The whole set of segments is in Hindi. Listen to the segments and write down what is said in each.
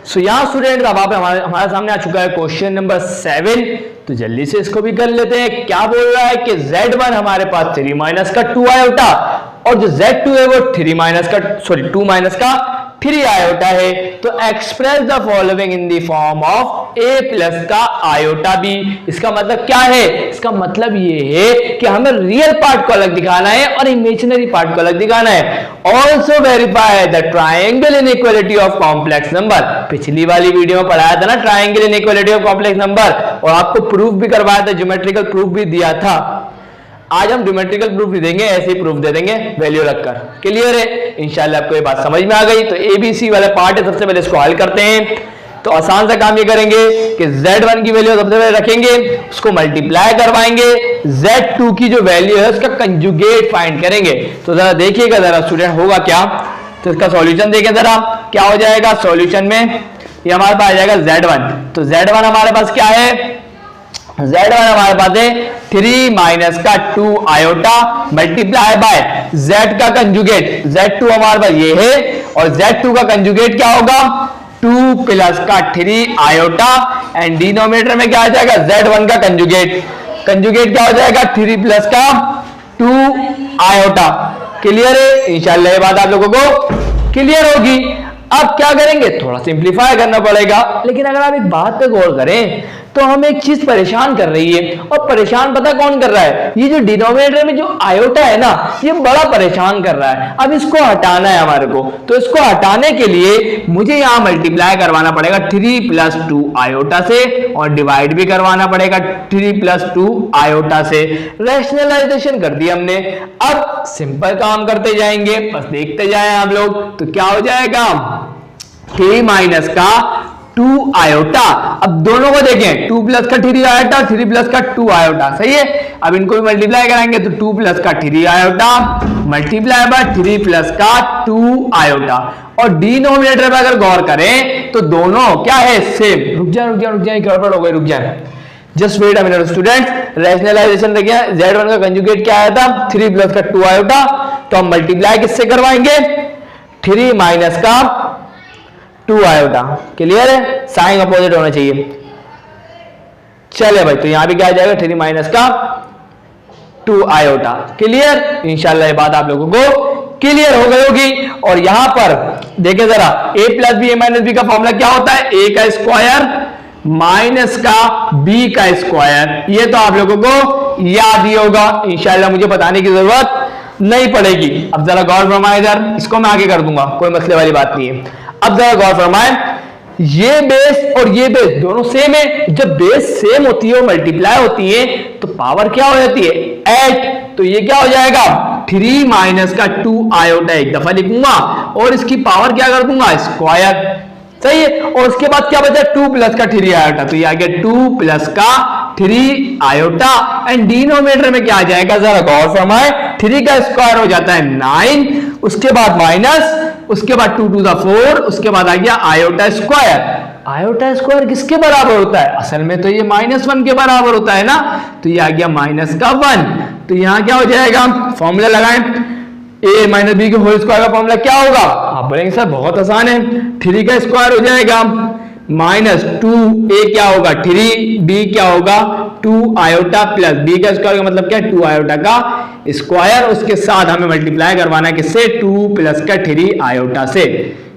सो यहाँ स्टूडेंट अब हमारे सामने आ चुका है क्वेश्चन नंबर 7। तो जल्दी से इसको भी कर लेते हैं। क्या बोल रहा है कि Z1 हमारे पास 3 माइनस का 2 आयोटा और जो Z2 है वो 2 माइनस का 3 आयोटा है। तो express the following in the form of A plus का आयोटा B। इसका मतलब क्या है? इसका मतलब ये है कि हमें रियल पार्ट को अलग दिखाना है और इमेजिनरी पार्ट को अलग दिखाना है। Also verify the triangle inequality of complex number. पिछली वाली वीडियो में पढ़ाया था ना triangle inequality of complex number, और आपको प्रूफ भी करवाया था, ज्योमेट्रिकल प्रूफ भी दिया था। आज हम ज्योमेट्रिकल प्रूफ भी देंगे, ऐसे ही प्रूफ दे देंगे वैल्यू रखकर। क्लियर है? इंशाल्लाह आपको ये बात समझ में आ गई। तो ABC वाला पार्ट है, सबसे पहले इसको हल करते हैं। तो आसान सा काम ये करेंगे कि Z1 की वैल्यू सबसे पहले रखेंगे, उसको मल्टीप्लाई करवाएंगे, Z2 की जो वैल्यू है उसका कंजुगेट फाइंड करेंगे। तो जरा देखिएगा जरा स्टूडेंट होगा क्या। तो इसका सॉल्यूशन देखें जरा, क्या हो जाएगा सॉल्यूशन में। ये हमारे पास आ जाएगा Z1। तो Z1 हमारे पास क्या है? Z1 हमारे पास है 3 माइनस का 2 आयोटा मल्टीप्लाई बाय Z का कंजुगेट। Z2 हमारे पास ये है और Z2 का कंजुगेट क्या होगा? 2 प्लस का 3 आयोटा एंड डिनोमिनेटर में क्या आ जाएगा? Z1 का कंजुगेट। कंजुगेट क्या हो जाएगा? 3 प्लस का 2 आयोटा। क्लियर है? इंशाल्लाह ये बात आप लोगों को क्लियर होगी। अब क्या करेंगे? थोड़ा सिंप्लीफाई करना पड़ेगा। लेकिन अगर आप एक बात पे गौर करें तो हमें एक चीज परेशान कर रही है, और परेशान पता कौन कर रहा है? ये जो डिनोमिनेटर में जो आयोटा है ना, ये बड़ा परेशान कर रहा है। अब इसको हटाना है हमारे को। तो इसको हटाने के लिए मुझे यहां मल्टीप्लाई करवाना पड़ेगा 3 प्लस 2 आयोटा से, और डिवाइड भी करवाना पड़ेगा 3 प्लस 2 आयोटा से। रैशनलाइजेशन कर दिया हमने। अब सिंपल काम करते जाएंगे, बस देखते जाएं आप लोग। तो क्या हो जाएगा? 3 माइनस का 2 आयोटा। अब दोनों को देखें, 2 प्लस का 3 आयोटा, 3 प्लस का 2 आयोटा, सही है। अब इनको भी मल्टीप्लाई कराएंगे तो 2 प्लस का 3 आयोटा मल्टीप्लाई बाय 3 प्लस का 2 आयोटा। और डिनोमिनेटर पर अगर गौर करें तो दोनों क्या है? सेम। रुक जाए, गड़बड़ हो गई, रुक जाए, just wait a minute student. Rationalization देखिए, Z1 का कंजुगेट क्या आया था? 3 प्लस का 2 आयोटा। तो हम मल्टीप्लाई किससे करवाएंगे? 3 माइनस का 2 आयोटा। क्लियर है? साइन अपोजिट होना चाहिए। चले भाई, तो यहां भी क्या आ जाएगा? 3 माइनस का 2 आयोटा। क्लियर? इंशाल्लाह ये बात आप लोगों को क्लियर हो गई होगी। और यहां पर देखिए जरा, a plus b a minus b का फॉर्मूला क्या होता है? a का स्क्वायर माइनस का b का स्क्वायर। ये तो आप लोगों को याद ही होगा, इंशाल्लाह मुझे बताने की जरूरत नहीं पड़ेगी। अब जरा गौर फरमाए इधर, इसको मैं आगे कर दूंगा, कोई मसले वाली बात नहीं है। अब जरा गौर फरमाएं, ये बेस और ये बेस दोनों सेम है। जब बेस सेम होती है, मल्टीप्लाई होती है, तो पावर क्या हो जाती है? 8। तो ये क्या हो जाएगा? 3 माइनस का 2 आयोटा एक दफा लिखूंगा और इसकी पावर क्या कर दूंगा? स्क्वायर, सही है। और उसके बाद क्या बचा? 2 प्लस का 3 आयोटा। तो ये आ गया 2 प्लस का 3 आयोटा एंड डिनोमिनेटर में क्या आ जाएगा? जरा गौर फरमाएं, 3 का स्क्वायर हो जाता है 9, उसके बाद माइनस, उसके बाद 2 टू द 4, उसके बाद आ गया आयोटा स्क्वायर। आयोटा स्क्वायर किसके बराबर होता है? असल में तो ये -1 के बराबर होता है ना। तो ये आ गया माइनस का 1। तो यहां क्या हो जाएगा? फॉर्मूला लगाएं, a माइनस बी के होल स्क्वायर का फॉर्मूला क्या होगा? आप बोलेंगे सर बहुत आसान है, 3 का स्क्वायर हो जाएगा माइनस 2a क्या होगा? 3, b क्या होगा? 2 आयोटा प्लस b का स्क्वायर का मतलब क्या? 2 आयोटा का स्क्वायर। उसके साथ हमें मल्टीप्लाई करवाना है किससे? 2 प्लस का 3 आयोटा से।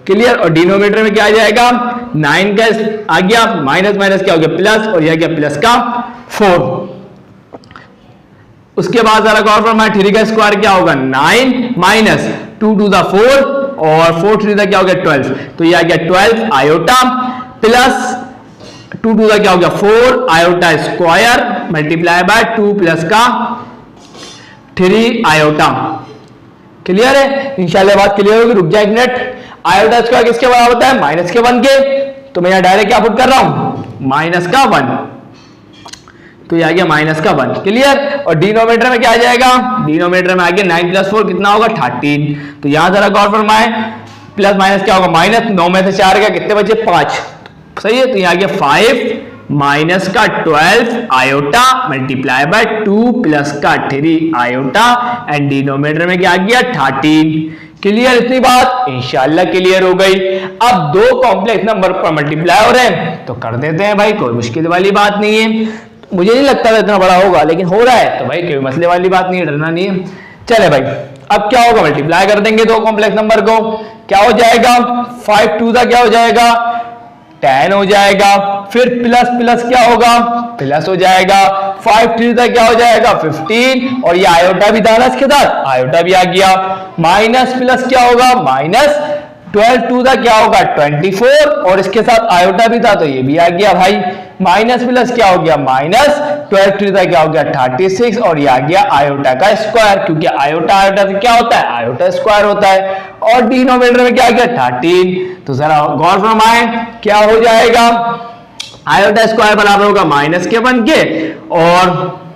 क्लियर? और डिनोमिनेटर में क्या आ जाएगा? 9 का आ गया, माइनस माइनस क्या हो गया? प्लस, और यह गया प्लस का 4। उसके बाद जरा गौर फरमाएं, 3 का स्क्वायर क्या होगा? 9 माइनस 2 टू द 4 और 4 3 क्या हो गया? 12। तो यह आ गया 12 आयोटा प्लस 2 टू क्या हो गया? 4 iota square multiply by 2 plus का 3 आयोटा। क्लियर है? इंशाल्लाह बात क्लियर होगी। रुक जाए एक मिनट। आयोटा स्क्वायर किसके बराबर होता है? -1 के। तो मैं यहां डायरेक्ट क्या पुट कर रहा हूं? -1। तो ये आ गया -1। क्लियर? और डिनोमिनेटर में क्या आ जाएगा? डिनोमिनेटर में आ गया 9 प्लस 4 कितना होगा? 13। तो यहां जरा गौर फरमाएं, प्लस माइनस क्या होगा? माइनस, 9 में से 4 गया, कितने बचे? 5, सही है। तो यहां आ गया 5 माइनस का 12 आयोटा मल्टीप्लाई बाय 2 प्लस का 3 आयोटा एंड डिनोमिनेटर में क्या आ गया? 13। क्लियर इतनी बात? इंशाल्लाह क्लियर हो गई। अब दो कॉम्प्लेक्स नंबर पर मल्टीप्लाई हो रहे हैं तो कर देते हैं भाई, कोई मुश्किल वाली बात नहीं है। मुझे नहीं लगता था इतना बड़ा होगा, लेकिन हो रहा है तो भाई कोई मसले वाली बात नहीं है, डरना नहीं है। चले भाई, अब क्या होगा, मल्टीप्लाई कर देंगे दो कॉम्प्लेक्स नंबर को, क्या हो जाएगा 5 2 क्या हो जाएगा 10 हो जाएगा, फिर प्लस प्लस क्या होगा प्लस हो जाएगा, 5 3 क्या हो जाएगा 15, और ये आयोटा भी था ना इसके साथ, आयोटा भी आ गया, माइनस प्लस क्या होगा माइनस 12 2 क्या होगा 24, और इसके साथ आयोटा भी था तो ये भी आ गया भाई, माइनस प्लस क्या हो गया माइनस 12 3 क्या हो गया 36, और ये आ गया आयोटा का स्क्वायर, क्योंकि आयोटा आयोटा से क्या होता है आयोटा स्क्वायर होता है, और डिनोमिनेटर में क्या आ गया 13। तो जरा गौर फरमाएं क्या हो जाएगा, आयोटा स्क्वायर बराबर होगा माइनस के 1 के, और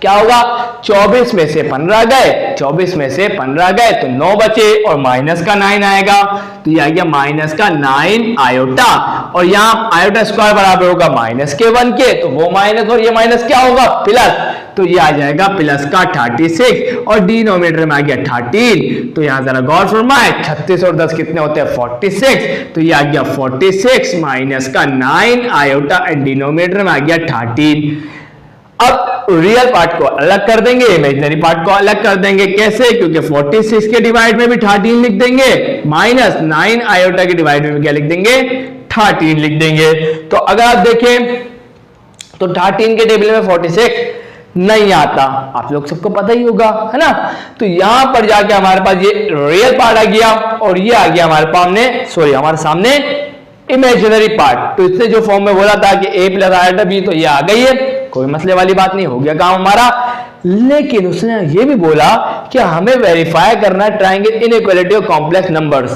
क्या होगा 24 में से 15 गए, 24 में से 15 गए तो 9 बचे, और माइनस का 9 आएगा, तो ये आ गया माइनस का 9 आयोटा, और यहाँ आयोटा स्क्वायर बराबर होगा माइनस के 1 के, तो वो माइनस और ये माइनस क्या होगा प्लस, तो ये आ जाएगा प्लस का 36, और डिनोमिनेटर में आ गया 13, तो यहाँ जरा गौर फरमाए 36 और 10 कितने होते हैं 46, तो ये आ गया 46 माइनस का 9 आयोटा, एंड डिनोमिनेटर में आ गया 13। अब रियल पार्ट को अलग कर देंगे, इमेजिनरी पार्ट को अलग कर देंगे, कैसे, क्योंकि 46 के डिवाइड में भी 13 लिख देंगे, माइनस 9 आयोटा के डिवाइड में भी क्या लिख देंगे 13 लिख देंगे। तो अगर आप देखें तो 13 के टेबल में 46 नहीं आता, आप लोग सबको पता ही होगा है ना, तो यहां पर जाके हमारे पास ये रियल पार्ट आ गया, और ये आ गया हमारे सामने इमेजिनरी पार्ट। तो इसने जो फॉर्म में बोला था कि a प्लस आयोटा b, तो ये आ गई है, कोई मसले वाली बात नहीं, हो गया काम हमारा। लेकिन उसने ये भी बोला कि हमें वेरीफाई करना है triangle inequality of complex numbers,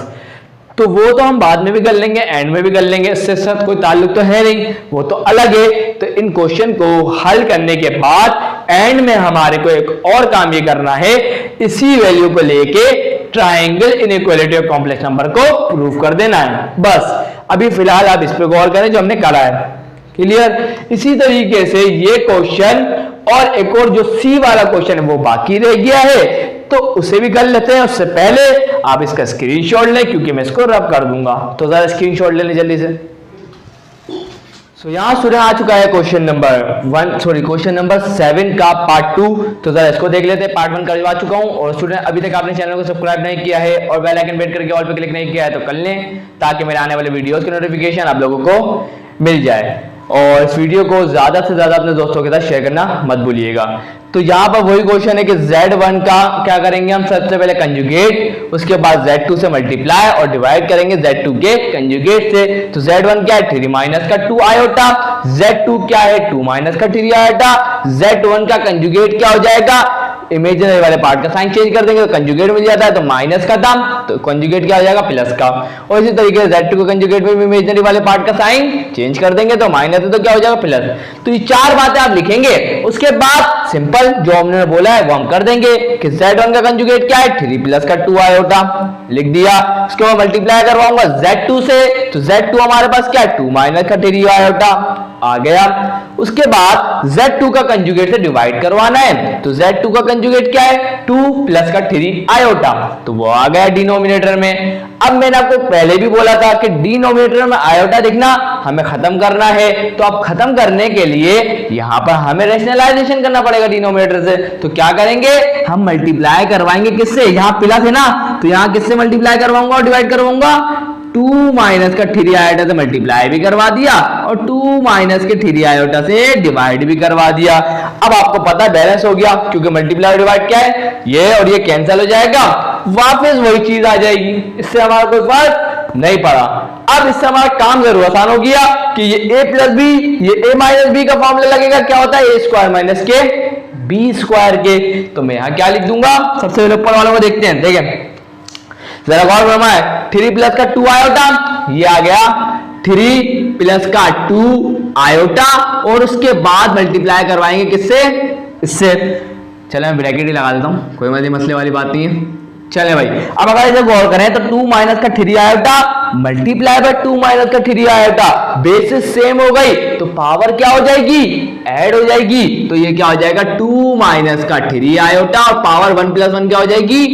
तो वो तो हम बाद में भी कर लेंगे, एंड में भी कर लेंगे, इससे साथ कोई ताल्लुक तो है नहीं, वो तो अलग है। तो इन क्वेश्चन को हल करने के बाद एंड में हमारे को एक और काम ये करना है, इसी वैल्यू को लेके triangle inequality of complex number को प्रूव कर देना है। बस अभी फिलहाल आप इस पे गौर करें जो हमने करा है, क्लियर। इसी तरीके से ये क्वेश्चन और एक और जो सी वाला क्वेश्चन है वो बाकी रह गया है, तो उसे भी कर लेते हैं। उससे पहले आप इसका स्क्रीनशॉट लें, क्योंकि मैं इसको रब कर दूंगा, तो जरा स्क्रीनशॉट ले लें जल्दी से। तो यहाँ स्टूडेंट आ चुका है क्वेश्चन नंबर 7 का पार्ट 2, तो जरा इसको देख लेते हैं। पार्ट 1 करवा चुका हूँ, और स्टूडेंट अभी तक आपने चैनल को सब्सक्राइब नहीं किया है और बेल आइकन बेट करके ऑल पे क्लिक नहीं किया है तो कर लें, ताकि मेरे आने वाले वीडियोस की नोटिफिकेशन आप लोगों को मिल जाए। और इस वीडियो को ज्यादा से ज्यादा अपने दोस्तों के साथ शेयर करना मत भूलिएगा। तो यहाँ पर वही क्वेश्चन है कि Z1 का क्या करेंगे हम, सबसे पहले कंजुगेट, उसके बाद Z2 से मल्टीप्लाई और डिवाइड करेंगे Z2 के कंजुगेट से। तो Z1 क्या है 3 माइनस का 2 आयोटा, Z2 क्या है 2 माइनस का 3 आयोटा, Z1 का कंजुगेट क्या हो जाएगा, इमेजिनरी वाले पार्ट का साइन चेंज कर देंगे तो कंजुगेट मिल जाता है, तो माइनस का था तो कंजुगेट क्या हो जाएगा प्लस का, और इसी तरीके से Z2 को कंजुगेट में भी इमेजिनरी वाले पार्ट का साइन चेंज कर देंगे तो माइनस है तो क्या हो जाएगा प्लस। तो ये चार बातें आप लिखेंगे, उसके बाद सिंपल जो हमने बोला है वो हम कर देंगे कि Z1 का कंजुगेट क्या है 3 प्लस का 2 आयोटा, लिख दिया। उसके बाद मल्टीप्लाई करवाऊंगा Z2 से, तो Z2 हमारे पास क्या है 2 माइनस का 3 आयोटा आ गया। उसके बाद Z2 का कंजुगेट से डिवाइड करवाना है, तो Z2 का कंजुगेट क्या है 2 प्लस का 3 आयोटा, तो वो आ गया डिनोमिनेटर में। अब मैंने आपको पहले भी बोला था कि डिनोमिनेटर में आयोटा दिखना हमें खत्म करना है, तो अब खत्म करने के लिए यहां पर हमें रैशनलाइजेशन करना पड़ेगा डिनोमिनेटर से। तो क्या करेंगे, हम मल्टीप्लाई करवाएंगे किससे, यहां प्लस है ना, तो यहां किससे मल्टीप्लाई करवाऊंगा और डिवाइड करवाऊंगा 2 माइनस का 3 आयोटा से मल्टीप्लाई भी करवा दिया और 2 माइनस के 3 आयोटा से डिवाइड भी करवा दिया। अब आपको पता बैलेंस हो गया, क्योंकि मल्टीप्लाई और डिवाइड क्या है, ये और ये कैंसिल हो जाएगा, वापस वही चीज आ जाएगी, इससे हमारा कोई फर्क नहीं पड़ा। अब इससे हमारा काम जरूर आसान हो गया कि ये a प्लस बी, ये a माइनस बी का फॉर्मूला लगेगा, क्या होता है a स्क्वायर माइनस के बी स्क्वायर के। तो मैं यहां क्या लिख दूंगा, सबसे पहले ऊपर वालों को देखते हैं, देखें जरा गौर फरमाए, 3 प्लस का 2 आयोटा, ये आ गया 3 प्लस का 2 आयोटा, और उसके बाद मल्टीप्लाई करवाएंगे किससे, इससे। चले मैं ब्रैकेट ही लगा देता हूं, कोई मसले वाली बात नहीं है। चले भाई, अब अगर इसे गौर करें तो 2 माइनस का 3 आयोटा मल्टीप्लाई बाय 2 माइनस का 3 आयोटा, बेसिस सेम हो गई तो पावर क्या हो जाएगी, ऐड हो जाएगी। तो ये क्या हो जाएगा 2 माइनस का 3 आयोटा और पावर 1 प्लस 1 क्या हो जाएगी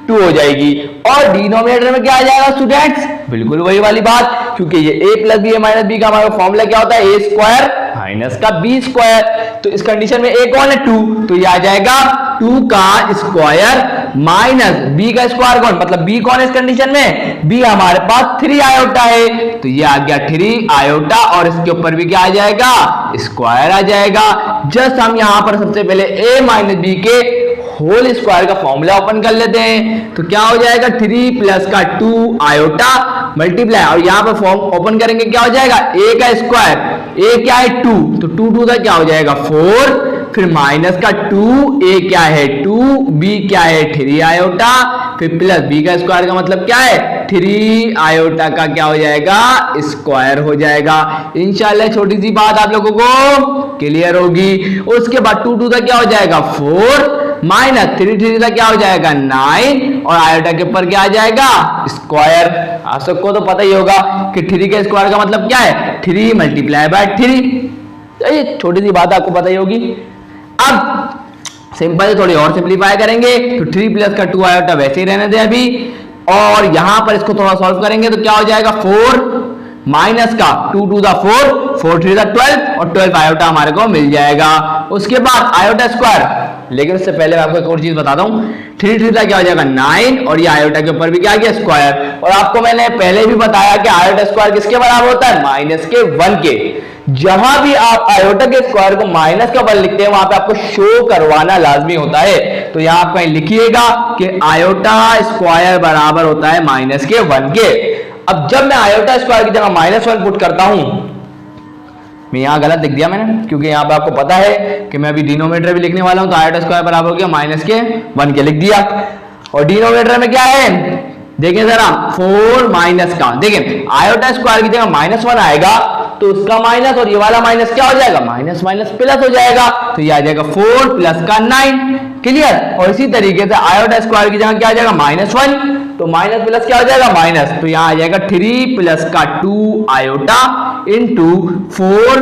2 हो जाएगी। और डिनोमिनेटर में क्या आ जाएगा स्टूडेंट्स, बिल्कुल वही वाली बात, क्योंकि ये a plus b minus b का हमारा फॉर्मूला क्या होता है, a स्क्वायर माइनस का b स्क्वायर। तो इस कंडीशन में a कौन है 2, तो ये आ जाएगा 2 का स्क्वायर माइनस b का स्क्वायर कौन, मतलब b कौन है इस कंडीशन में, b हमारे पास 3 आयोटा है, तो ये आ गया 3 आयोटा और इसके ऊपर भी क्या आ जाएगा, स्क्वायर आ जाएगा। जस्ट हम यहां पर सबसे पहले a माइनस बी के होल स्क्वायर का फॉर्मूला ओपन कर लेते हैं, तो क्या हो जाएगा 3 प्लस का 2 आयोटा मल्टीप्लाई, और यहाँ पर फॉर्म ओपन करेंगे क्या हो जाएगा a का स्क्वायर, a क्या है 2, तो 2 का क्या हो जाएगा 4, फिर माइनस का 2, a क्या है 2, b क्या है 3 आयोटा, फिर प्लस b का स्क्वायर का मतलब क्या है 3 आयोटा का क्या हो जाएगा स्क्वायर हो जाएगा। इंशाल्लाह छोटी सी बात आप लोगों को क्लियर होगी। उसके बाद 2 का क्या हो जाएगा 4 माइनस 3 का क्या हो जाएगा 9 और आयोटा के ऊपर क्या आ जाएगा स्क्वायर। आप सबको तो पता ही होगा कि 3 के स्क्वायर का मतलब क्या है 3 मल्टीप्लाई बाय 3, ये छोटी सी बात आपको पता ही होगी। अब सिंपल थोड़ी और सिंप्लीफाई करेंगे, तो 3 प्लस का 2 आयोटा वैसे ही रहने दे अभी, और यहां पर इसको थोड़ा सॉल्व करेंगे तो क्या हो जाएगा 4 माइनस का 2 2 दा 4, 4 3 दा 12 और 12 आयोटा हमारे को मिल जाएगा। उसके बाद आयोटा स्क्वायर, लेकिन उससे पहले मैं आपको एक और चीज बताता हूं, 3 3 का क्या हो जाएगा 9 और ये आयोटा के ऊपर भी क्या गया स्क्वायर। और आपको मैंने पहले भी बताया कि आयोटा स्क्वायर किसके बराबर होता है, माइनस के 1 के। जहां भी आप आयोटा के स्क्वायर को माइनस का 1 लिखते हैं वहां पे आपको शो करवाना लाजमी होता है, तो यहां आप कहीं लिखिएगा कि आयोटा स्क्वायर बराबर होता है माइनस के 1 के। अब जब मैं आयोटा स्क्वायर की जगह -1 पुट करता हूं, मैं यहां गलत लिख दिया मैंने, क्योंकि यहां पे आपको पता है कि मैं अभी डिनोमिनेटर भी लिखने वाला हूं, तो आयोटा स्क्वायर बराबर हो गया माइनस के 1 के लिख दिया। और डिनोमिनेटर में क्या है देखें जरा 4 माइनस का, देखें आयोटा स्क्वायर की जगह -1 आएगा तो उसका माइनस और ये वाला माइनस क्या हो जाएगा माइनस माइनस प्लस हो जाएगा, तो ये आ जाएगा 4 प्लस का 9, क्लियर। और इसी तरीके से आयोटा स्क्वायर की जगह क्या आ जाएगा -1, तो माइनस प्लस क्या हो जाएगा माइनस, तो यहां आ जाएगा 3 प्लस का 2 आयोटा इंटू 4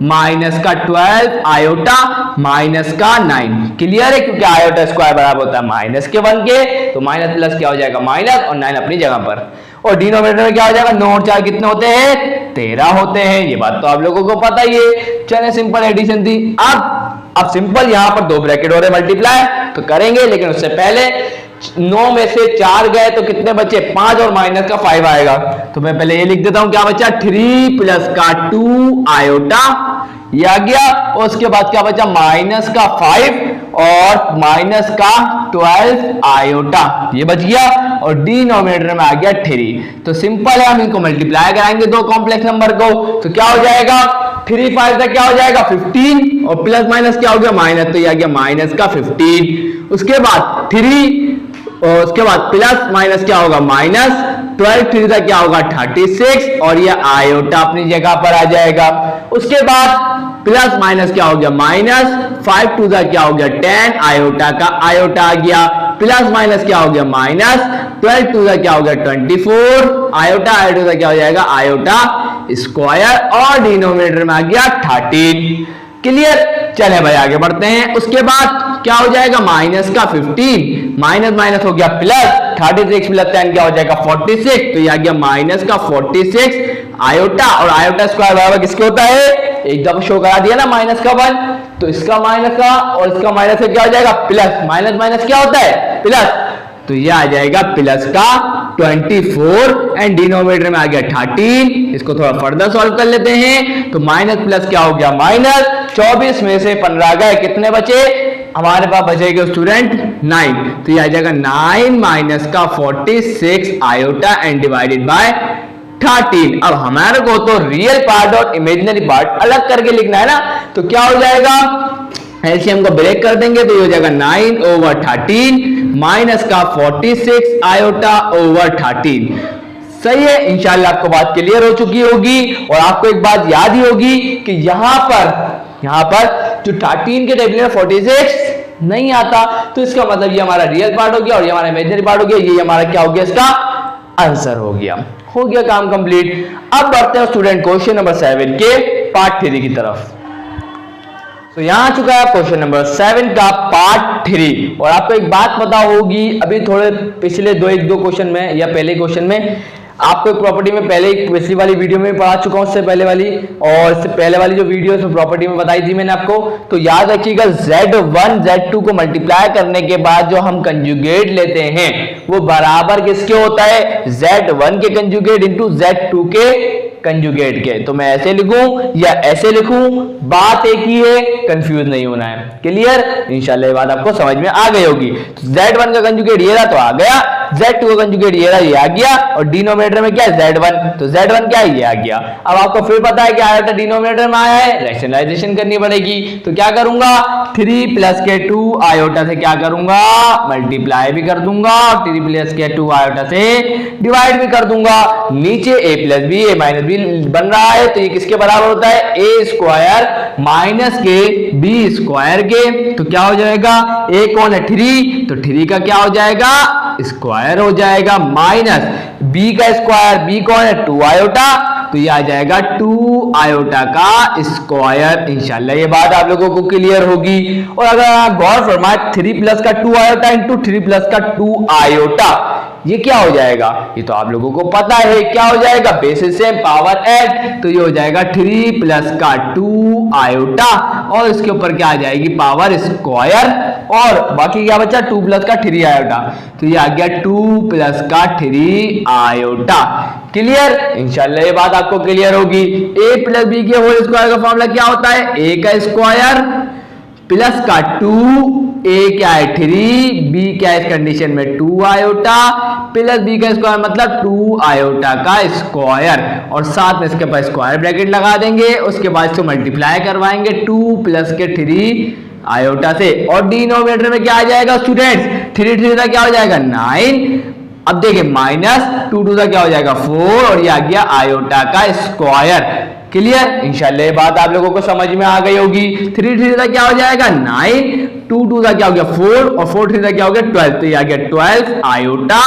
माइनस का 12 आयोटा माइनस का 9, क्लियर है, क्योंकि आयोटा स्क्वायर बराबर होता है माइनस के 1 के, तो माइनस प्लस क्या हो जाएगा माइनस और 9 अपनी जगह पर। और डिनोमिनेटर में क्या हो जाएगा 9 और 4 कितने होते हैं 13 होते हैं, ये बात तो आप लोगों को पता ही है। चले सिंपल एडिशन थी। अब सिंपल यहां पर 2 ब्रैकेट हो रहे मल्टीप्लाई तो करेंगे, लेकिन उससे पहले 9 में से 4 गए तो कितने बचे 5 और माइनस का 5 आएगा, तो मैं पहले ये लिख देता हूं क्या बचा 3 प्लस का 2 आयोटा ये आ गया, और उसके बाद क्या बचा माइनस का 5 और माइनस का 12 आयोटा ये बच गया, और डिनोमिनेटर में आ गया 3। तो सिंपल है, हम इनको मल्टीप्लाई कराएंगे 2 कॉम्प्लेक्स नंबर को, तो क्या हो जाएगा 3 5 का क्या हो जाएगा 15 और प्लस माइनस क्या हो गया माइनस, तो ये आ गया माइनस का 15। उसके बाद 3 और उसके बाद प्लस माइनस क्या होगा माइनस, 12 3 का क्या होगा 36 और ये आयोटा अपनी जगह पर आ जाएगा। उसके बाद प्लस माइनस क्या हो गया माइनस, 5 2 का क्या हो गया 10 आयोटा का आयोटा आ गया, प्लस माइनस क्या हो गया माइनस, 12 2 का क्या हो गया 24 आयोटा आयोटा का क्या हो जाएगा आयोटा स्क्वायर, और डिनोमिनेटर में आ गया 13, क्लियर। चले भाई आगे बढ़ते हैं। उसके बाद क्या हो जाएगा माइनस का 15 माइनस माइनस हो गया प्लस, 36 प्लस 10 क्या हो जाएगा 46, तो ये आ गया माइनस का 46 आयोटा, और आयोटा स्क्वायर बराबर किसके होता है, एक दफा शो करा दिया ना माइनस का 1, तो इसका माइनस का और इसका माइनस का क्या हो जाएगा प्लस, माइनस माइनस क्या होता है प्लस, तो ये आ जाएगा प्लस का 24 एंड डिनोमिनेटर में आ गया 13। इसको थोड़ा फर्दर सॉल्व कर लेते हैं, तो माइनस प्लस क्या हो गया माइनस, 24 में से 15 गए कितने बचे हमारे पास बचेगा स्टूडेंट 9, तो ये आ जाएगा 9 माइनस का 46 आयोटा एंड डिवाइडेड बाय 13। अब हमारे को तो रियल पार्ट और इमेजिनरी पार्ट अलग करके लिखना है ना, तो क्या हो जाएगा एलसीएम को ब्रेक कर देंगे तो ये हो जाएगा 9/13 माइनस का 46 आयोटा ओवर 13। सही है, इंशाल्लाह आपको बात क्लियर हो चुकी होगी। और आपको एक बात याद ही होगी कि यहां पर जो 13 के टेबल में 46 नहीं आता, तो इसका मतलब ये हमारा रियल पार्ट हो गया और ये हमारा इमेजिनरी पार्ट हो गया, ये हमारा क्या हो गया इसका आंसर हो गया काम कंप्लीट। अब बढ़ते हैं स्टूडेंट क्वेश्चन नंबर 7 के पार्ट 3 की तरफ। तो यहाँ आ चुका है क्वेश्चन नंबर 7 का पार्ट 3। और आपको एक बात पता होगी, अभी थोड़े पिछले दो क्वेश्चन में या पहले क्वेश्चन में आपको एक प्रॉपर्टी में पहले एक पिछली वाली वीडियो में पढ़ा चुका हूं, उससे पहले वाली और इससे पहले वाली जो वीडियो है प्रॉपर्टी में बताई थी मैंने आपको। तो याद रखिएगा Z1 Z2 को मल्टीप्लाई करने के बाद जो हम कंजुगेट लेते हैं वो बराबर किसके होता है, Z1 के कंजुगेट इंटू Z2 के कंजुगेट के। तो मैं ऐसे लिखूं या ऐसे लिखूं, बात एक ही है, कंफ्यूज नहीं होना है। क्लियर? इंशाल्लाह ये बात आपको समझ में आ गई होगी। तो Z1 का कंजुगेट ये रहा तो आ गया, Z2 का कंजुगेट ये रहा ये आ गया, और डिनोमिनेटर में क्या है Z1, तो Z1 क्या है ये आ गया। अब आपको फिर पता है कि आयोटा डिनोमिनेटर में आया है, रैशनलाइजेशन करनी पड़ेगी। तो क्या करूंगा, 3 प्लस के 2 आयोटा से क्या करूंगा, मल्टीप्लाई भी कर दूंगा, और 3 प्लस के 2 आयोटा से डिवाइड भी कर दूंगा। नीचे a plus b a minus b बन रहा है, तो ये किसके बराबर होता है, ए स्क्वायर माइनस के बी स्क्वायर के। तो क्या हो जाएगा, a कौन है 3, तो 3 का क्या हो जाएगा स्क्वायर हो जाएगा, माइनस b का स्क्वायर, b कौन है 2 आयोटा, तो ये आ जाएगा 2 आयोटा का स्क्वायर। इंशाल्लाह ये बात आप लोगों को क्लियर होगी। और अगर आप गौर फरमाए 3 प्लस का 2 आयोटा इंटू 3 प्लस का 2 आयोटा, ये क्या हो जाएगा, ये तो आप लोगों को पता है क्या हो जाएगा, बेसिस से पावर ऐड, तो ये हो जाएगा 3 प्लस का 2 आयोटा और इसके ऊपर क्या आ जाएगी पावर स्क्वायर, और बाकी क्या बचा 2 प्लस का 3 आयोटा, तो ये आ गया 2 प्लस का 3 आयोटा। क्लियर? इंशाल्लाह ये बात आपको क्लियर होगी। a प्लस बी के होल स्क्वायर का फॉर्मूला क्या होता है, a का स्क्वायर प्लस का 2, a क्या है 3, b क्या है इस कंडीशन में 2 आयोटा, प्लस b का स्क्वायर मतलब 2 आयोटा का स्क्वायर, और साथ में इसके पास स्क्वायर ब्रैकेट लगा देंगे, उसके बाद इसको मल्टीप्लाई करवाएंगे 2 प्लस के 3 आयोटा से। और डिनोमिनेटर में क्या आ जाएगा स्टूडेंट्स, 3 का क्या हो जाएगा 9, अब देखिए माइनस 2 का क्या हो जाएगा 4, और ये आ गया आयोटा का स्क्वायर। क्लियर? इंशाल्लाह ये बात आप लोगों को समझ में आ गई होगी। 3 का क्या हो जाएगा 9, 2 का क्या हो गया 4, और 4 का क्या हो गया 12, तो ये आ गया 12 आयोटा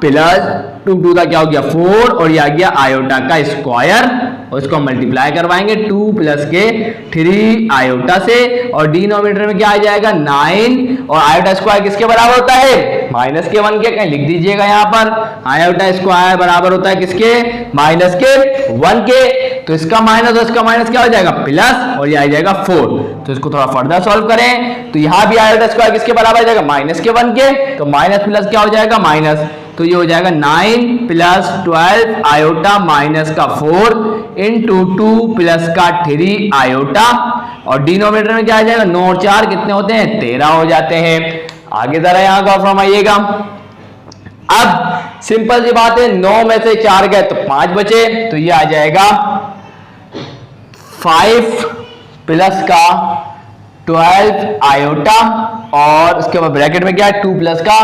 प्लस 2 का क्या हो गया 4, और ये आ गया आयोटा का स्क्वायर, और इसको मल्टीप्लाई करवाएंगे 2 प्लस के 3 आयोटा से, और डिनोमिनेटर में क्या आ जाएगा 9, और आयोटा स्क्वायर किसके बराबर होता है, माइनस के 1 के, कहीं लिख दीजिएगा यहाँ पर, आयोटा स्क्वायर बराबर होता है किसके, माइनस के 1 के, तो इसका माइनस और इसका माइनस क्या हो जाएगा प्लस, और ये आ जाएगा 4। तो इसको थोड़ा फर्दर सॉल्व करें, तो यहाँ भी आयोटा स्क्वायर किसके बराबर आ जाएगा माइनस के 1 के, तो माइनस प्लस क्या हो जाएगा माइनस, तो ये हो जाएगा 9 प्लस 12 आयोटा माइनस का 4 इंटू 2 प्लस का 3 आयोटा, और डिनोमिनेटर में क्या आ जाएगा 9 और 4 कितने होते हैं 13 हो जाते हैं। आगे जरा यहाँ गौर फरमाइएगा। अब सिंपल सी बात है, 9 में से 4 गए तो 5 बचे, तो ये आ जाएगा 5 प्लस का 12 आयोटा, और उसके बाद ब्रैकेट में क्या है 2 प्लस का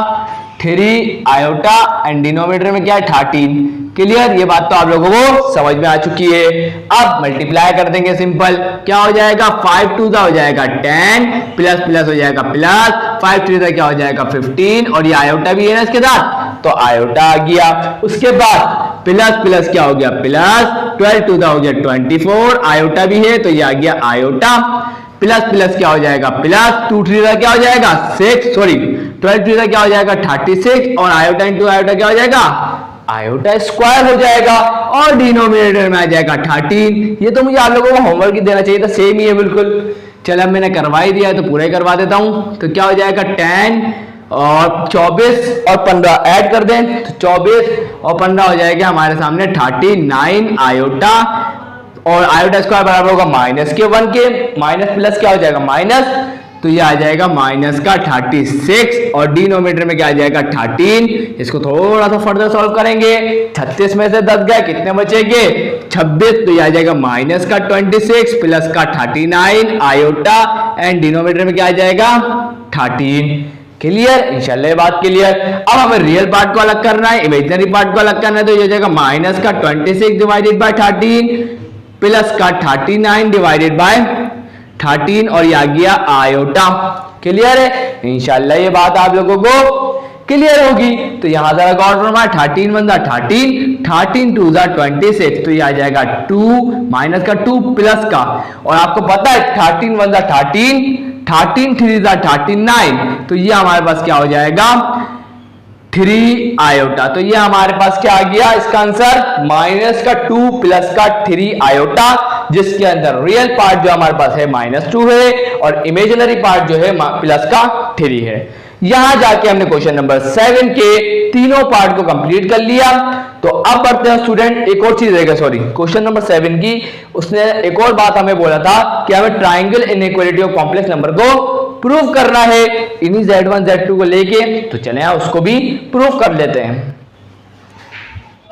3 आयोटा, एंड डिनोमिनेटर में क्या है 13। क्लियर? ये बात तो आप लोगों को समझ में आ चुकी है। अब मल्टीप्लाई कर देंगे सिंपल, क्या हो जाएगा 5 2 का हो जाएगा 10, प्लस प्लस हो जाएगा प्लस, 5 3 का क्या हो जाएगा 15, और ये आयोटा भी है ना इसके साथ, तो आयोटा आ गया। उसके बाद प्लस प्लस क्या हो गया प्लस, 12 2 का हो गया 24, आयोटा भी है तो ये आ गया आयोटा, प्लस प्लस क्या हो जाएगा प्लस, 2 3 का क्या हो जाएगा 6, सॉरी 12 3 का क्या हो जाएगा 36, और आयोटा इंटू आयोटा क्या हो जाएगा आयोटा स्क्वायर हो जाएगा, और डिनोमिनेटर में आ जाएगा 13। ये तो मुझे आप लोगों को होमवर्क ही देना चाहिए था, सेम ही है बिल्कुल। चलो मैंने करवा ही दिया है तो पूरा ही करवा देता हूं। तो क्या हो जाएगा 10 और 24 और 15 ऐड कर दें, तो 24 और 15 हो जाएगा हमारे सामने 39 आयोटा, और आयोटा स्क्वायर बराबर होगा माइनस के 1 के, माइनस प्लस क्या हो जाएगा माइनस, तो ये आ जाएगा माइनस का 36, और डिनोमिनेटर में क्या आ जाएगा 13। इसको थोड़ा सा फर्दर सॉल्व करेंगे, 36 में से 10 गए कितने बचेंगे 26, तो ये आ जाएगा माइनस का 26 प्लस का 39 आयोटा, एंड डिनोमिनेटर में क्या आ जाएगा 13। क्लियर? इंशाल्लाह ये बात क्लियर। अब हमें रियल पार्ट को अलग करना है, इमेजिनरी पार्ट को अलग करना है, तो ये हो जाएगा माइनस का 26 डिवाइडेड बाय 13 प्लस का 39 डिवाइडेड बाय 13, और ये आ गया आयोटा। क्लियर है? इंशाल्लाह ये बात आप लोगों को क्लियर होगी। तो यहां जरा गौर फरमाए, 13 1 13, 13 2 26, तो ये आ जाएगा 2 माइनस का 2 प्लस का, और आपको पता है 13 1 13, 13 3 39, तो ये हमारे पास क्या हो जाएगा 3 आयोटा। तो ये हमारे पास क्या आ गया इसका आंसर माइनस का 2 प्लस का 3 आयोटा, जिसके अंदर रियल पार्ट जो हमारे पास है -2 है और इमेजिनरी पार्ट जो है प्लस का 3 है। यहां जाके हमने क्वेश्चन नंबर 7 के तीनों पार्ट को कंप्लीट कर लिया। तो अब बढ़ते हैं स्टूडेंट, एक और चीज रहेगा, सॉरी क्वेश्चन नंबर 7 की उसने एक और बात हमें बोला था कि हमें triangle inequality of complex number को प्रूव करना है इन्हीं Z1 Z2 को लेके। तो चले उसको भी प्रूव कर लेते हैं।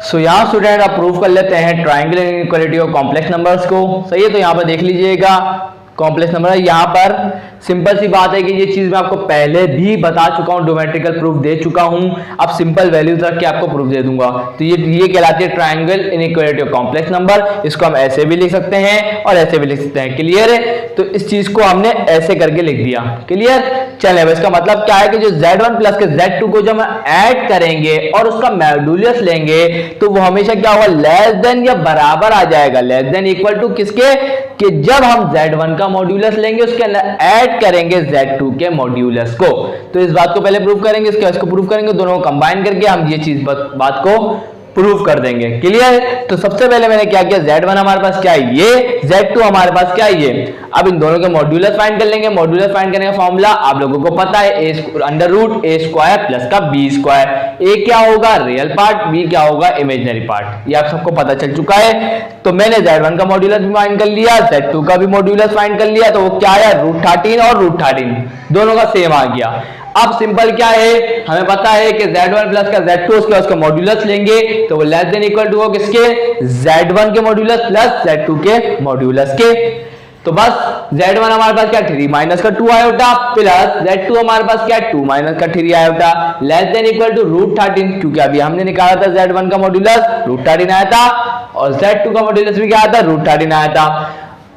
सो यहां स्टूडेंट आप प्रूव कर लेते हैं triangle inequality of complex numbers को। सही है, तो यहां पर देख लीजिएगा कॉम्प्लेक्स नंबर है। यहां पर सिंपल सी बात है कि ये चीज मैं आपको पहले भी बता चुका हूं, ज्योमेट्रिकल प्रूफ दे चुका हूं। अब सिंपल वैल्यूज रख के आपको प्रूफ दे दूंगा। तो ये कहलाती है triangle inequality of complex number. इसको हम ऐसे भी लिख सकते हैं और ऐसे भी लिख सकते हैं। क्लियर है? तो इस चीज को हमने ऐसे करके लिख दिया। क्लियर? चले, इसका मतलब क्या है कि जो Z1 प्लस के Z2 को जब हम ऐड करेंगे और उसका मॉड्यूलस लेंगे तो वो हमेशा क्या होगा, लेस देन या बराबर आ जाएगा। लेस देन इक्वल टू किसके, कि जब हम Z1 का मॉड्यूलस लेंगे उसके अंदर ऐड करेंगे Z2 के मॉड्यूलस को। तो इस बात को पहले प्रूव करेंगे, इसके बाद इसको प्रूव करेंगे, दोनों को कंबाइन करके हम ये चीज बात को प्रूव कर देंगे। क्लियर? तो सबसे पहले मैंने क्या किया, Z1 हमारे पास क्या है ये, Z2 हमारे पास क्या है ये। अब इन दोनों के मॉड्यूलस फाइंड कर लेंगे। मॉड्यूलस फाइंड करने का फॉर्मूला आप लोगों को पता है, under root a square plus का b स्क्वायर। a क्या होगा रियल पार्ट, b क्या होगा इमेजिनरी पार्ट, ये आप सबको पता चल चुका है। तो मैंने Z1 का मॉड्यूलस भी फाइंड कर लिया, Z2 का भी मॉड्यूलस फाइंड कर लिया। तो वो क्या आया, √13 और √13 दोनों का सेम आ गया। अब सिंपल क्या है, हमें पता है कि Z1 प्लस का Z2 उसका मॉड्यूलस लेंगे तो वो लेस देन इक्वल टू हो किसके, Z1 के मॉड्यूलस प्लस Z2 के मॉड्यूलस के। तो बस Z1 हमारे पास क्या 3 माइनस का 2 आयोटा प्लस Z2 हमारे पास क्या 2 माइनस का 3 iota less than equal to √13, क्योंकि अभी हमने निकाला था Z1 का मॉड्यूलस √13 आया था और Z2 का मॉड्यूलस भी क्या आया था √13 आया था।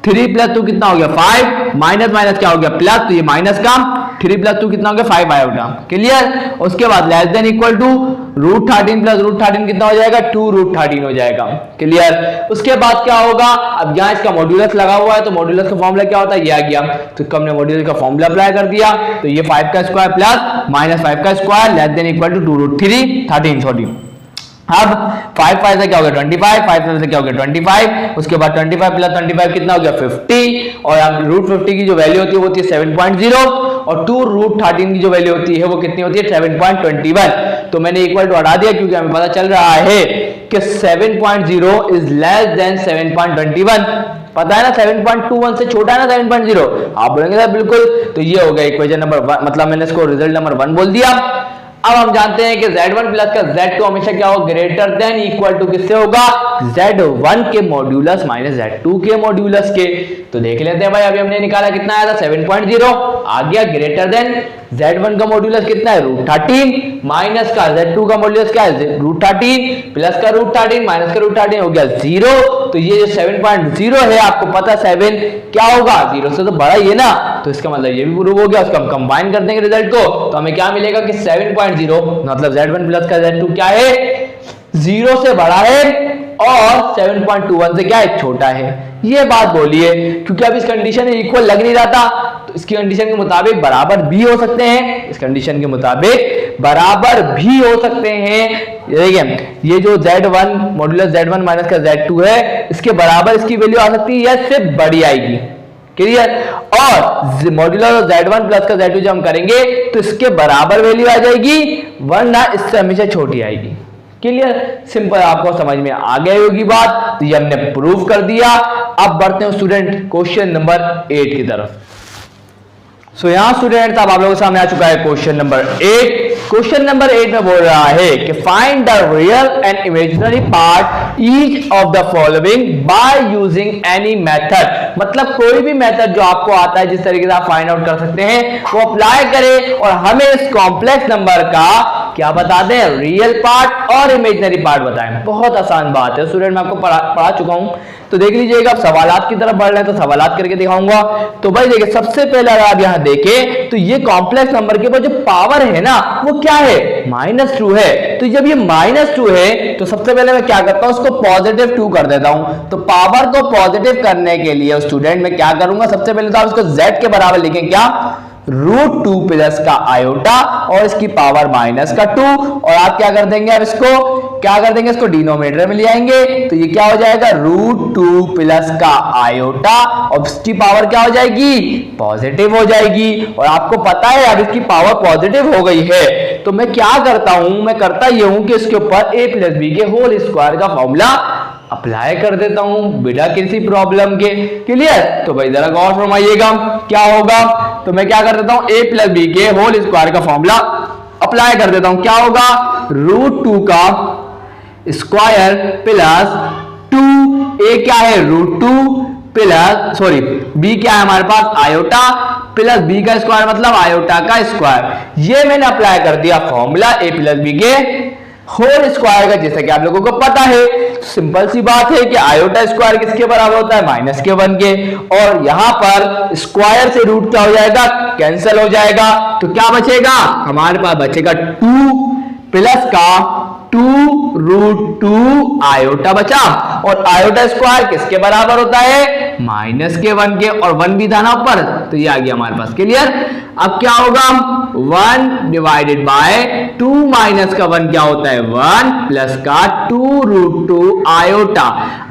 3 प्लस 2 कितना हो गया 5, माइनस माइनस क्या हो गया प्लस, तो ये माइनस का 3 प्लस 2 कितना हो गया 5 आयोटा। क्लियर? उसके बाद less than equal to √13 plus √13 कितना हो जाएगा 2 √13 हो जाएगा। क्लियर? उसके बाद क्या होगा, अब यहाँ इसका मॉड्यूलस लगा हुआ है तो मॉड्यूलस का फॉर्मूला क्या होता है, ये आ गया। तो हमने मॉड्यूलस का फॉर्मूला अप्लाई कर दिया, तो ये 5 का स्क्वायर प्लस माइनस 5 का square less than equal to 2 √13 sorry. अब 5 5 से क्या हो गया 25, 5 से क्या हो गया 25, उसके बाद 25 प्लस 25 कितना हो गया 50, और अब √50 की जो वैल्यू होती है वो होती है 7.0 और 2 √13 की जो वैल्यू होती है वो कितनी होती है 7.21। तो मैंने इक्वल टू हटा दिया क्योंकि हमें पता चल रहा है कि 7.0 इज लेस देन 7.21। पता है ना 7.21 से छोटा है ना 7.0, आप बोलेंगे सर बिल्कुल। तो ये हो गया इक्वेशन नंबर 1, मतलब मैंने इसको रिजल्ट नंबर 1 बोल दिया। अब हम जानते हैं कि Z1 प्लस का Z2 हमेशा क्या होगा, ग्रेटर देन इक्वल टू किससे होगा, Z1 के मॉड्यूलस माइनस Z2 के मॉड्यूलस के। तो देख लेते हैं भाई, अभी हमने निकाला कितना आया था 7.0 आ गया, ग्रेटर देन Z1 का मॉड्यूलस कितना है √13 माइनस का Z2 का मॉड्यूलस क्या है √13 प्लस का √13 माइनस का √13 हो गया 0। तो ये जो 7.0 है आपको पता 7 क्या होगा 0 से तो बड़ा ही है ना, तो इसका मतलब ये भी प्रूव हो गया। उसको हम कंबाइन कर देंगे रिजल्ट को तो हमें क्या मिलेगा कि 7.0 मतलब Z1 प्लस का Z2 क्या है 0 से बड़ा है और 7.21 से क्या है छोटा है। ये बात बोलिए, क्योंकि अब इस कंडीशन में इक्वल लग नहीं रहा था, तो इसकी कंडीशन के मुताबिक बराबर भी हो सकते हैं, इस कंडीशन के मुताबिक बराबर भी हो सकते हैं। देखिए ये जो Z1 मॉड्यूलस Z1 माइनस का Z2 है इसके बराबर इसकी वैल्यू आ सकती है या इससे बड़ी आएगी। क्लियर? और मॉड्यूलस Z1 प्लस का Z2 जब हम करेंगे तो इसके बराबर वैल्यू आ जाएगी, वरना इससे हमेशा छोटी आएगी। क्लियर? सिंपल, आपको समझ में आ गई होगी बात। तो ये हमने प्रूव कर दिया। अब बढ़ते हैं स्टूडेंट क्वेश्चन नंबर 8 की तरफ। सो यहां स्टूडेंट अब आप लोगों के सामने आ चुका है क्वेश्चन नंबर 8। क्वेश्चन नंबर 8 में बोल रहा है कि find the real and imaginary part each of the following by using any method. मतलब कोई भी मेथड जो आपको आता है जिस तरीके से आप फाइंड आउट कर सकते हैं वो अप्लाई करें और हमें इस कॉम्प्लेक्स नंबर का क्या बता दें, रियल पार्ट और इमेजिनरी पार्ट बताएं। बहुत आसान बात है स्टूडेंट, मैं आपको पढ़ा चुका हूं। तो देख लीजिएगा, अब सवालात की तरफ बढ़ रहे हैं तो सवालात करके दिखाऊंगा। तो भाई देखिए, सबसे पहले अगर आप यहां देखें तो ये कॉम्प्लेक्स नंबर के ऊपर जो पावर है ना वो क्या है, -2 है। तो जब ये -2 है तो सबसे पहले मैं क्या करता हूं, उसको +2 कर देता हूं। तो पावर को पॉजिटिव करने के लिए स्टूडेंट मैं क्या करूंगा, सबसे पहले तो आप इसको z के बराबर लिखें, क्या, √2 प्लस का आयोटा और इसकी पावर -2। और आप क्या कर देंगे, अब इसको क्या कर देंगे, इसको डिनोमिनेटर में ले आएंगे। तो ये क्या हो जाएगा, √2 प्लस का आयोटा और इसकी पावर क्या हो जाएगी, पॉजिटिव हो जाएगी। और आपको पता है अब इसकी पावर पॉजिटिव हो गई है तो मैं क्या करता हूं, मैं करता ये हूं कि इसके ऊपर a + b के होल स्क्वायर का फॉर्मूला अप्लाई कर देता हूं बिना किसी प्रॉब्लम के। क्लियर? तो भाई जरा गौर फरमाइएगा क्या होगा। तो मैं क्या कर देता हूं, a + b के होल स्क्वायर का फॉर्मूला अप्लाई कर देता हूं। क्या होगा, √2 का स्क्वायर प्लस 2, a क्या है, √2 प्लस b क्या है हमारे पास, आयोटा प्लस b का स्क्वायर मतलब आयोटा का स्क्वायर। ये मैंने अप्लाई कर दिया फॉर्मूला a + b के होल स्क्वायर का, जैसा कि आप लोगों को पता है। सिंपल सी बात है कि आयोटा स्क्वायर किसके बराबर होता है, -1 के। और यहां पर स्क्वायर से रूट क्या हो जाएगा, कैंसिल हो जाएगा। तो क्या बचेगा, हमारे पास बचेगा 2 प्लस का 2√2 आयोटा बचा। और आयोटा स्क्वायर किसके बराबर होता है, -1 के। और 1 भी था ना ऊपर, तो ये आ गया हमारे पास। क्लियर? अब क्या होगा, 1 डिवाइडेड बाय 2 माइनस का 1 क्या होता है, 1 प्लस का 2√2 आयोटा।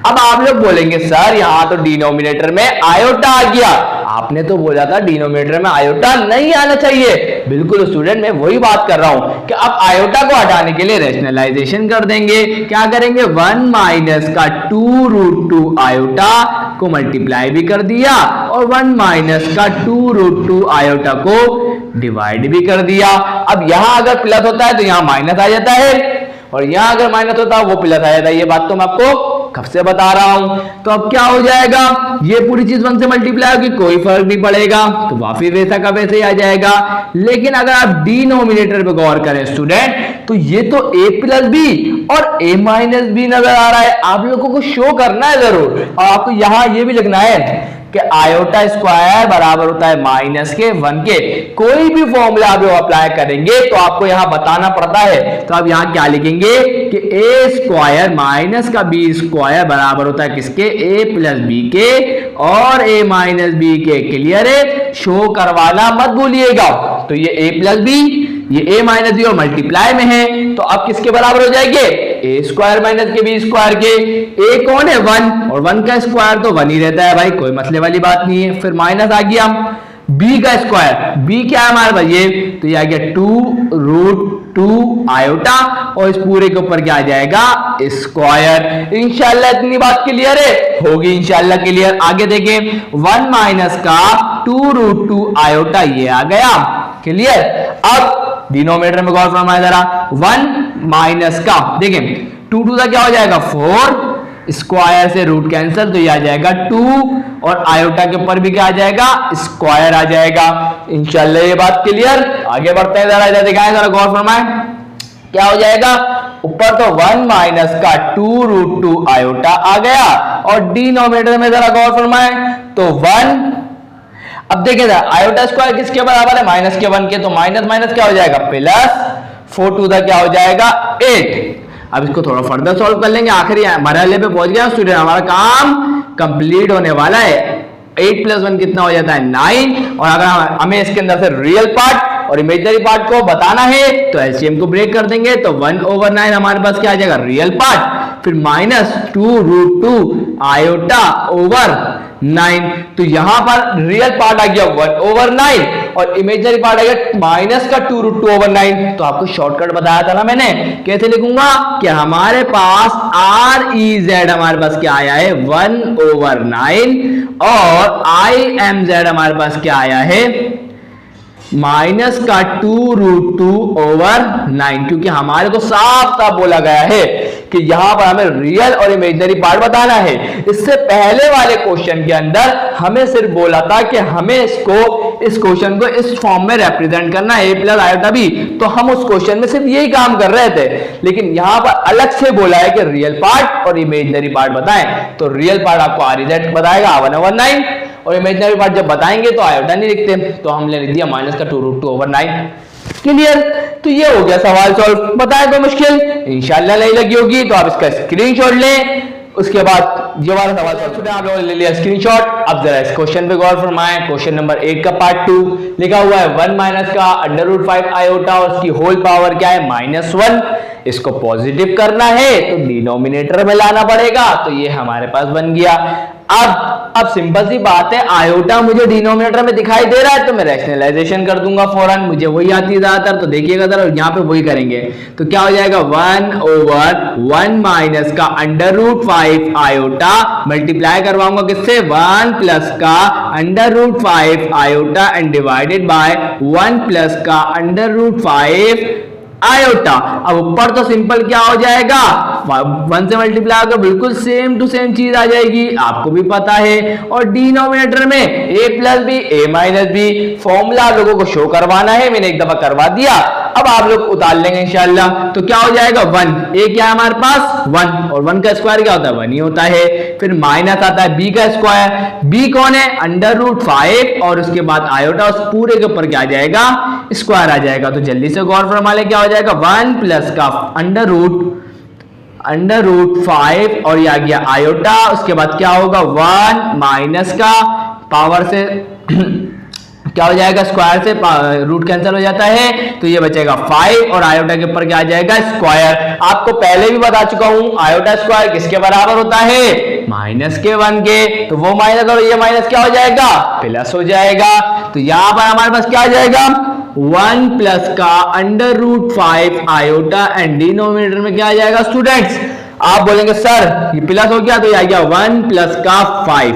अब आप लोग बोलेंगे सर यहां तो डिनोमिनेटर में आयोटा आ गया, आपने तो बोला था डिनोमिनेटर में आयोटा नहीं आना चाहिए। बिल्कुल स्टूडेंट, मैं वही बात कर रहा हूं कि अब आयोटा को हटाने के लिए रैशनलाइजेशन कर देंगे। क्या करेंगे, 1 माइनस का 2√2 आयोटा को मल्टीप्लाई भी कर दिया और 1 माइनस का 2√2 आयोटा को डिवाइड भी कर दिया। अब यहां अगर प्लस होता है तो यहां माइनस आ जाता है, और यहां अगर माइनस होता है वो प्लस आ जाता है। ये बात तो मैं आपको कब से बता रहा हूं। तो अब क्या हो जाएगा, ये पूरी चीज 1 से मल्टीप्लाई होगी, कोई फर्क नहीं पड़ेगा, तो वापिस वैसा का वैसे ही आ जाएगा। लेकिन अगर आप डिनोमिनेटर पे गौर करें स्टूडेंट, तो ये तो a + b और a - b नजर आ रहा है। आप लोगों को शो करना है जरूर, और आपको यहां ये भी लिखना है कि आयोटा स्क्वायर बराबर होता है -1 के। कोई भी फॉर्मूला आप अप्लाई करेंगे तो आपको यहां बताना पड़ता है। तो आप यहां क्या लिखेंगे कि a स्क्वायर माइनस का b स्क्वायर बराबर होता है किसके, a + b के और a - b के। क्लियर है? शो करवाना मत भूलिएगा। तो ये a + b, ये a - b और मल्टीप्लाई में है, तो अब किसके बराबर हो जाएंगे, a स्क्वायर माइनस के b स्क्वायर के। a कौन है, 1, और 1 का स्क्वायर तो 1 ही रहता है भाई, कोई मसले वाली बात नहीं है। फिर माइनस आ गया b का स्क्वायर, b क्या है हमारे पास, ये तो ये आ गया 2√2 आयोटा, और इस पूरे के ऊपर क्या आ जाएगा, स्क्वायर। इंशाल्लाह इतनी बात क्लियर है, होगी इंशाल्लाह क्लियर। आगे देखें, 1 माइनस का 2√2 आयोटा, ये आ गया। क्लियर? अब डिनोमिनेटर में गौर फरमाए जरा, 1 माइनस का, देखें 2 का क्या हो जाएगा, 4, स्क्वायर से रूट कैंसिल, तो ये आ जाएगा 2, और आयोटा के ऊपर भी क्या आ जाएगा, स्क्वायर आ जाएगा। इंशाल्लाह ये बात क्लियर। आगे बढ़ते हैं जरा, इधर दिखाएं जरा, गौर फरमाए क्या हो जाएगा, ऊपर तो 1 माइनस का 2√2 आयोटा आ गया, और डिनोमिनेटर में जरा गौर फरमाए तो 1। अब देखिए आयोटा स्क्वायर किसके बराबर है, -1 के, तो माइनस माइनस क्या हो जाएगा, प्लस, 4 2 क्या हो जाएगा, 8। अब इसको थोड़ा फर्दर सॉल्व कर लेंगे, आखिरी मरहले पे पहुंच गया स्टूडेंट, हमारा काम कंप्लीट होने वाला है। 8 + 1 कितना हो जाता है, 9। और अगर हमें इसके अंदर से रियल पार्ट और इमेजिनरी पार्ट को बताना है तो एलसीएम को ब्रेक कर देंगे, तो 1/9 हमारे पास क्या आ जाएगा, रियल पार्ट, फिर -2√2 आयोटा ओवर 9। तो यहां पर रियल पार्ट आ गया 1/9 और इमेजिनरी पार्ट आ गया माइनस का 2√2/9। तो आपको शॉर्टकट बताया था ना मैंने, कैसे लिखूंगा कि हमारे पास REZ हमारे पास क्या आया है, 1/9, और IMZ हमारे पास क्या आया है, माइनस का 2√2/9। क्योंकि हमारे को साफ साफ बोला गया है कि यहाँ पर हमें रियल और इमेजिनरी पार्ट बताना है। इससे पहले वाले क्वेश्चन के अंदर हमें सिर्फ बोला था कि हमें इस क्वेश्चन को इस फॉर्म में रिप्रेजेंट करना है, a प्लस आयोटा बी, तो हम उस क्वेश्चन में सिर्फ यही काम कर रहे थे। लेकिन यहाँ पर अलग से बोला है कि रियल पार्ट और इमेजिनरी पार्ट बताएं, तो रियल पार्ट आपको आर इजेड बताएगा 1/9, और इमेजिनरी पार्ट जब बताएंगे तो आयोटा नहीं लिखते, तो हमने लिख दिया माइनस का 2√2/9। क्लियर? तो ये हो गया सवाल सॉल्व। बताएं कोई मुश्किल इंशाल्लाह नहीं लगी होगी तो आप इसका स्क्रीनशॉट लें। उसके बाद ये वाला सवाल सॉल्व आप लोगों ने ले लिया स्क्रीनशॉट। अब जरा इस क्वेश्चन पे गौर फरमाएं। क्वेश्चन नंबर 8 का पार्ट 2 लिखा हुआ है 1 माइनस का √5 आयोटा और उसकी होल पावर क्या है -1। इसको पॉजिटिव करना है तो डिनोमिनेटर में लाना पड़ेगा, तो ये हमारे पास बन गया। अब सिंपल सी बात है, आयोटा मुझे डिनोमिनेटर में दिखाई दे रहा है तो मैं रैशनलाइजेशन कर दूंगा फौरन, मुझे वही आती है ज्यादातर, तो देखिएगा जरा यहाँ पे वही करेंगे। तो क्या हो जाएगा 1/1 माइनस का √5 आयोटा मल्टीप्लाई करवाऊंगा किससे 1 प्लस का √5 iota and divided by 1 plus का √5 आयोटा। अब ऊपर तो सिंपल क्या हो जाएगा 1 से मल्टीप्लाई होकर बिल्कुल सेम टू सेम चीज आ जाएगी, आपको भी पता है। और डिनोमिनेटर में a plus b a minus b formula लोगों को शो करवाना है, मैंने एक दफा करवा दिया, अब आप लोग उतार लेंगे इंशाल्लाह। तो क्या हो जाएगा 1, a क्या है हमारे पास 1, और 1 का स्क्वायर क्या होता है 1 ही होता है। फिर माइनस आता है b का स्क्वायर, b कौन है √5 और उसके बाद आयोटा, उस पूरे के ऊपर क्या आ जाएगा स्क्वायर आ जाएगा। तो जल्दी से गौर फरमा ले, क्या हो जाएगा 1 प्लस का √5 और ये आ गया आयोटा, उसके बाद क्या होगा 1 माइनस का पावर से क्या हो जाएगा स्क्वायर से रूट कैंसिल हो जाता है, तो ये बचेगा 5 और आयोटा के ऊपर क्या आ जाएगा स्क्वायर। आपको पहले भी बता चुका हूं आयोटा स्क्वायर किसके बराबर होता है -1 के, तो वो माइनस और ये माइनस क्या हो जाएगा प्लस हो जाएगा। तो यहां पर हमारे पास क्या आ जाएगा 1 प्लस का √5 आयोटा एंड डिनोमिनेटर में क्या आ जाएगा स्टूडेंट्स, आप बोलेंगे सर ये प्लस हो गया, तो ये आ गया 1 प्लस का 5,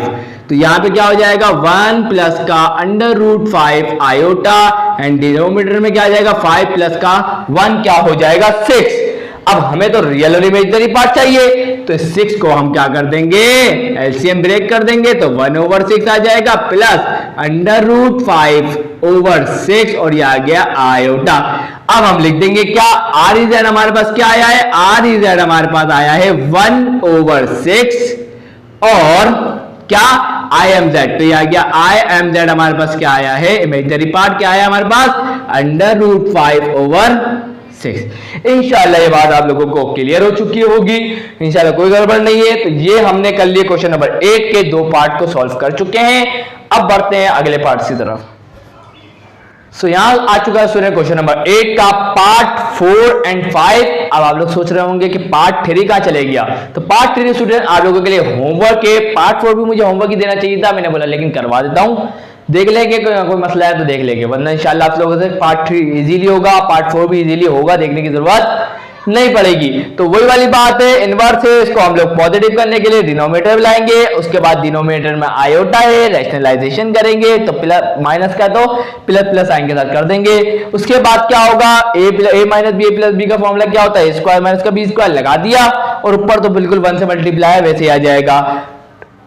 तो यहां पे क्या हो जाएगा 1 प्लस का √5 आयोटा एंड डिनोमिनेटर में क्या आ जाएगा 5 प्लस का 1 क्या हो जाएगा 6। अब हमें तो रियल और इमेजिनरी पार्ट चाहिए, तो 6 को हम क्या कर देंगे एलसीएम ब्रेक कर देंगे, तो 1/6 आ जाएगा प्लस √5/6 और ये आ गया आयोटा। अब हम लिख देंगे क्या आर इजेड हमारे पास क्या आया है, आर इजेड हमारे पास आया है 1/6 और क्या IMZ, तो ये आ गया IMZ हमारे पास क्या आया है इमेजिनरी पार्ट क्या आया हमारे पास √5/6। इंशाल्लाह ये बात आप लोगों को क्लियर हो चुकी होगी, इंशाल्लाह कोई गड़बड़ नहीं है। तो ये हमने कर लिए क्वेश्चन नंबर 8 के 2 पार्ट को सॉल्व कर चुके हैं। अब बढ़ते हैं अगले पार्ट की तरफ। सो यहां आ चुका है स्टूडेंट क्वेश्चन नंबर 8 का पार्ट 4 एंड 5। अब आप लोग सोच रहे होंगे कि पार्ट 3 कहां चले गया, तो पार्ट 3 स्टूडेंट आप लोगों के लिए होमवर्क है। पार्ट 4 भी मुझे होमवर्क ही देना चाहिए था, मैंने बोला लेकिन करवा देता हूं, देख लेंगे कोई मसला है तो देख लेंगे, वरना इंशाल्लाह आप लोगों से पार्ट 3 इजीली होगा, पार्ट 4 भी इजीली होगा, देखने की जरूरत नहीं पड़ेगी। तो वही वाली बात है, इनवर्स है, इसको हम लोग पॉजिटिव करने के लिए डिनोमिनेटर लाएंगे, उसके बाद डिनोमिनेटर में आयोटा है, रैशनलाइजेशन करेंगे तो प्लस माइनस का तो प्लस प्लस साइन के साथ कर देंगे। उसके बाद क्या होगा a minus b plus b का फॉर्मूला क्या होता है स्क्वायर माइनस का बी स्क्वायर लगा दिया और ऊपर तो बिल्कुल 1 से मल्टीप्लाई है वैसे आ जाएगा।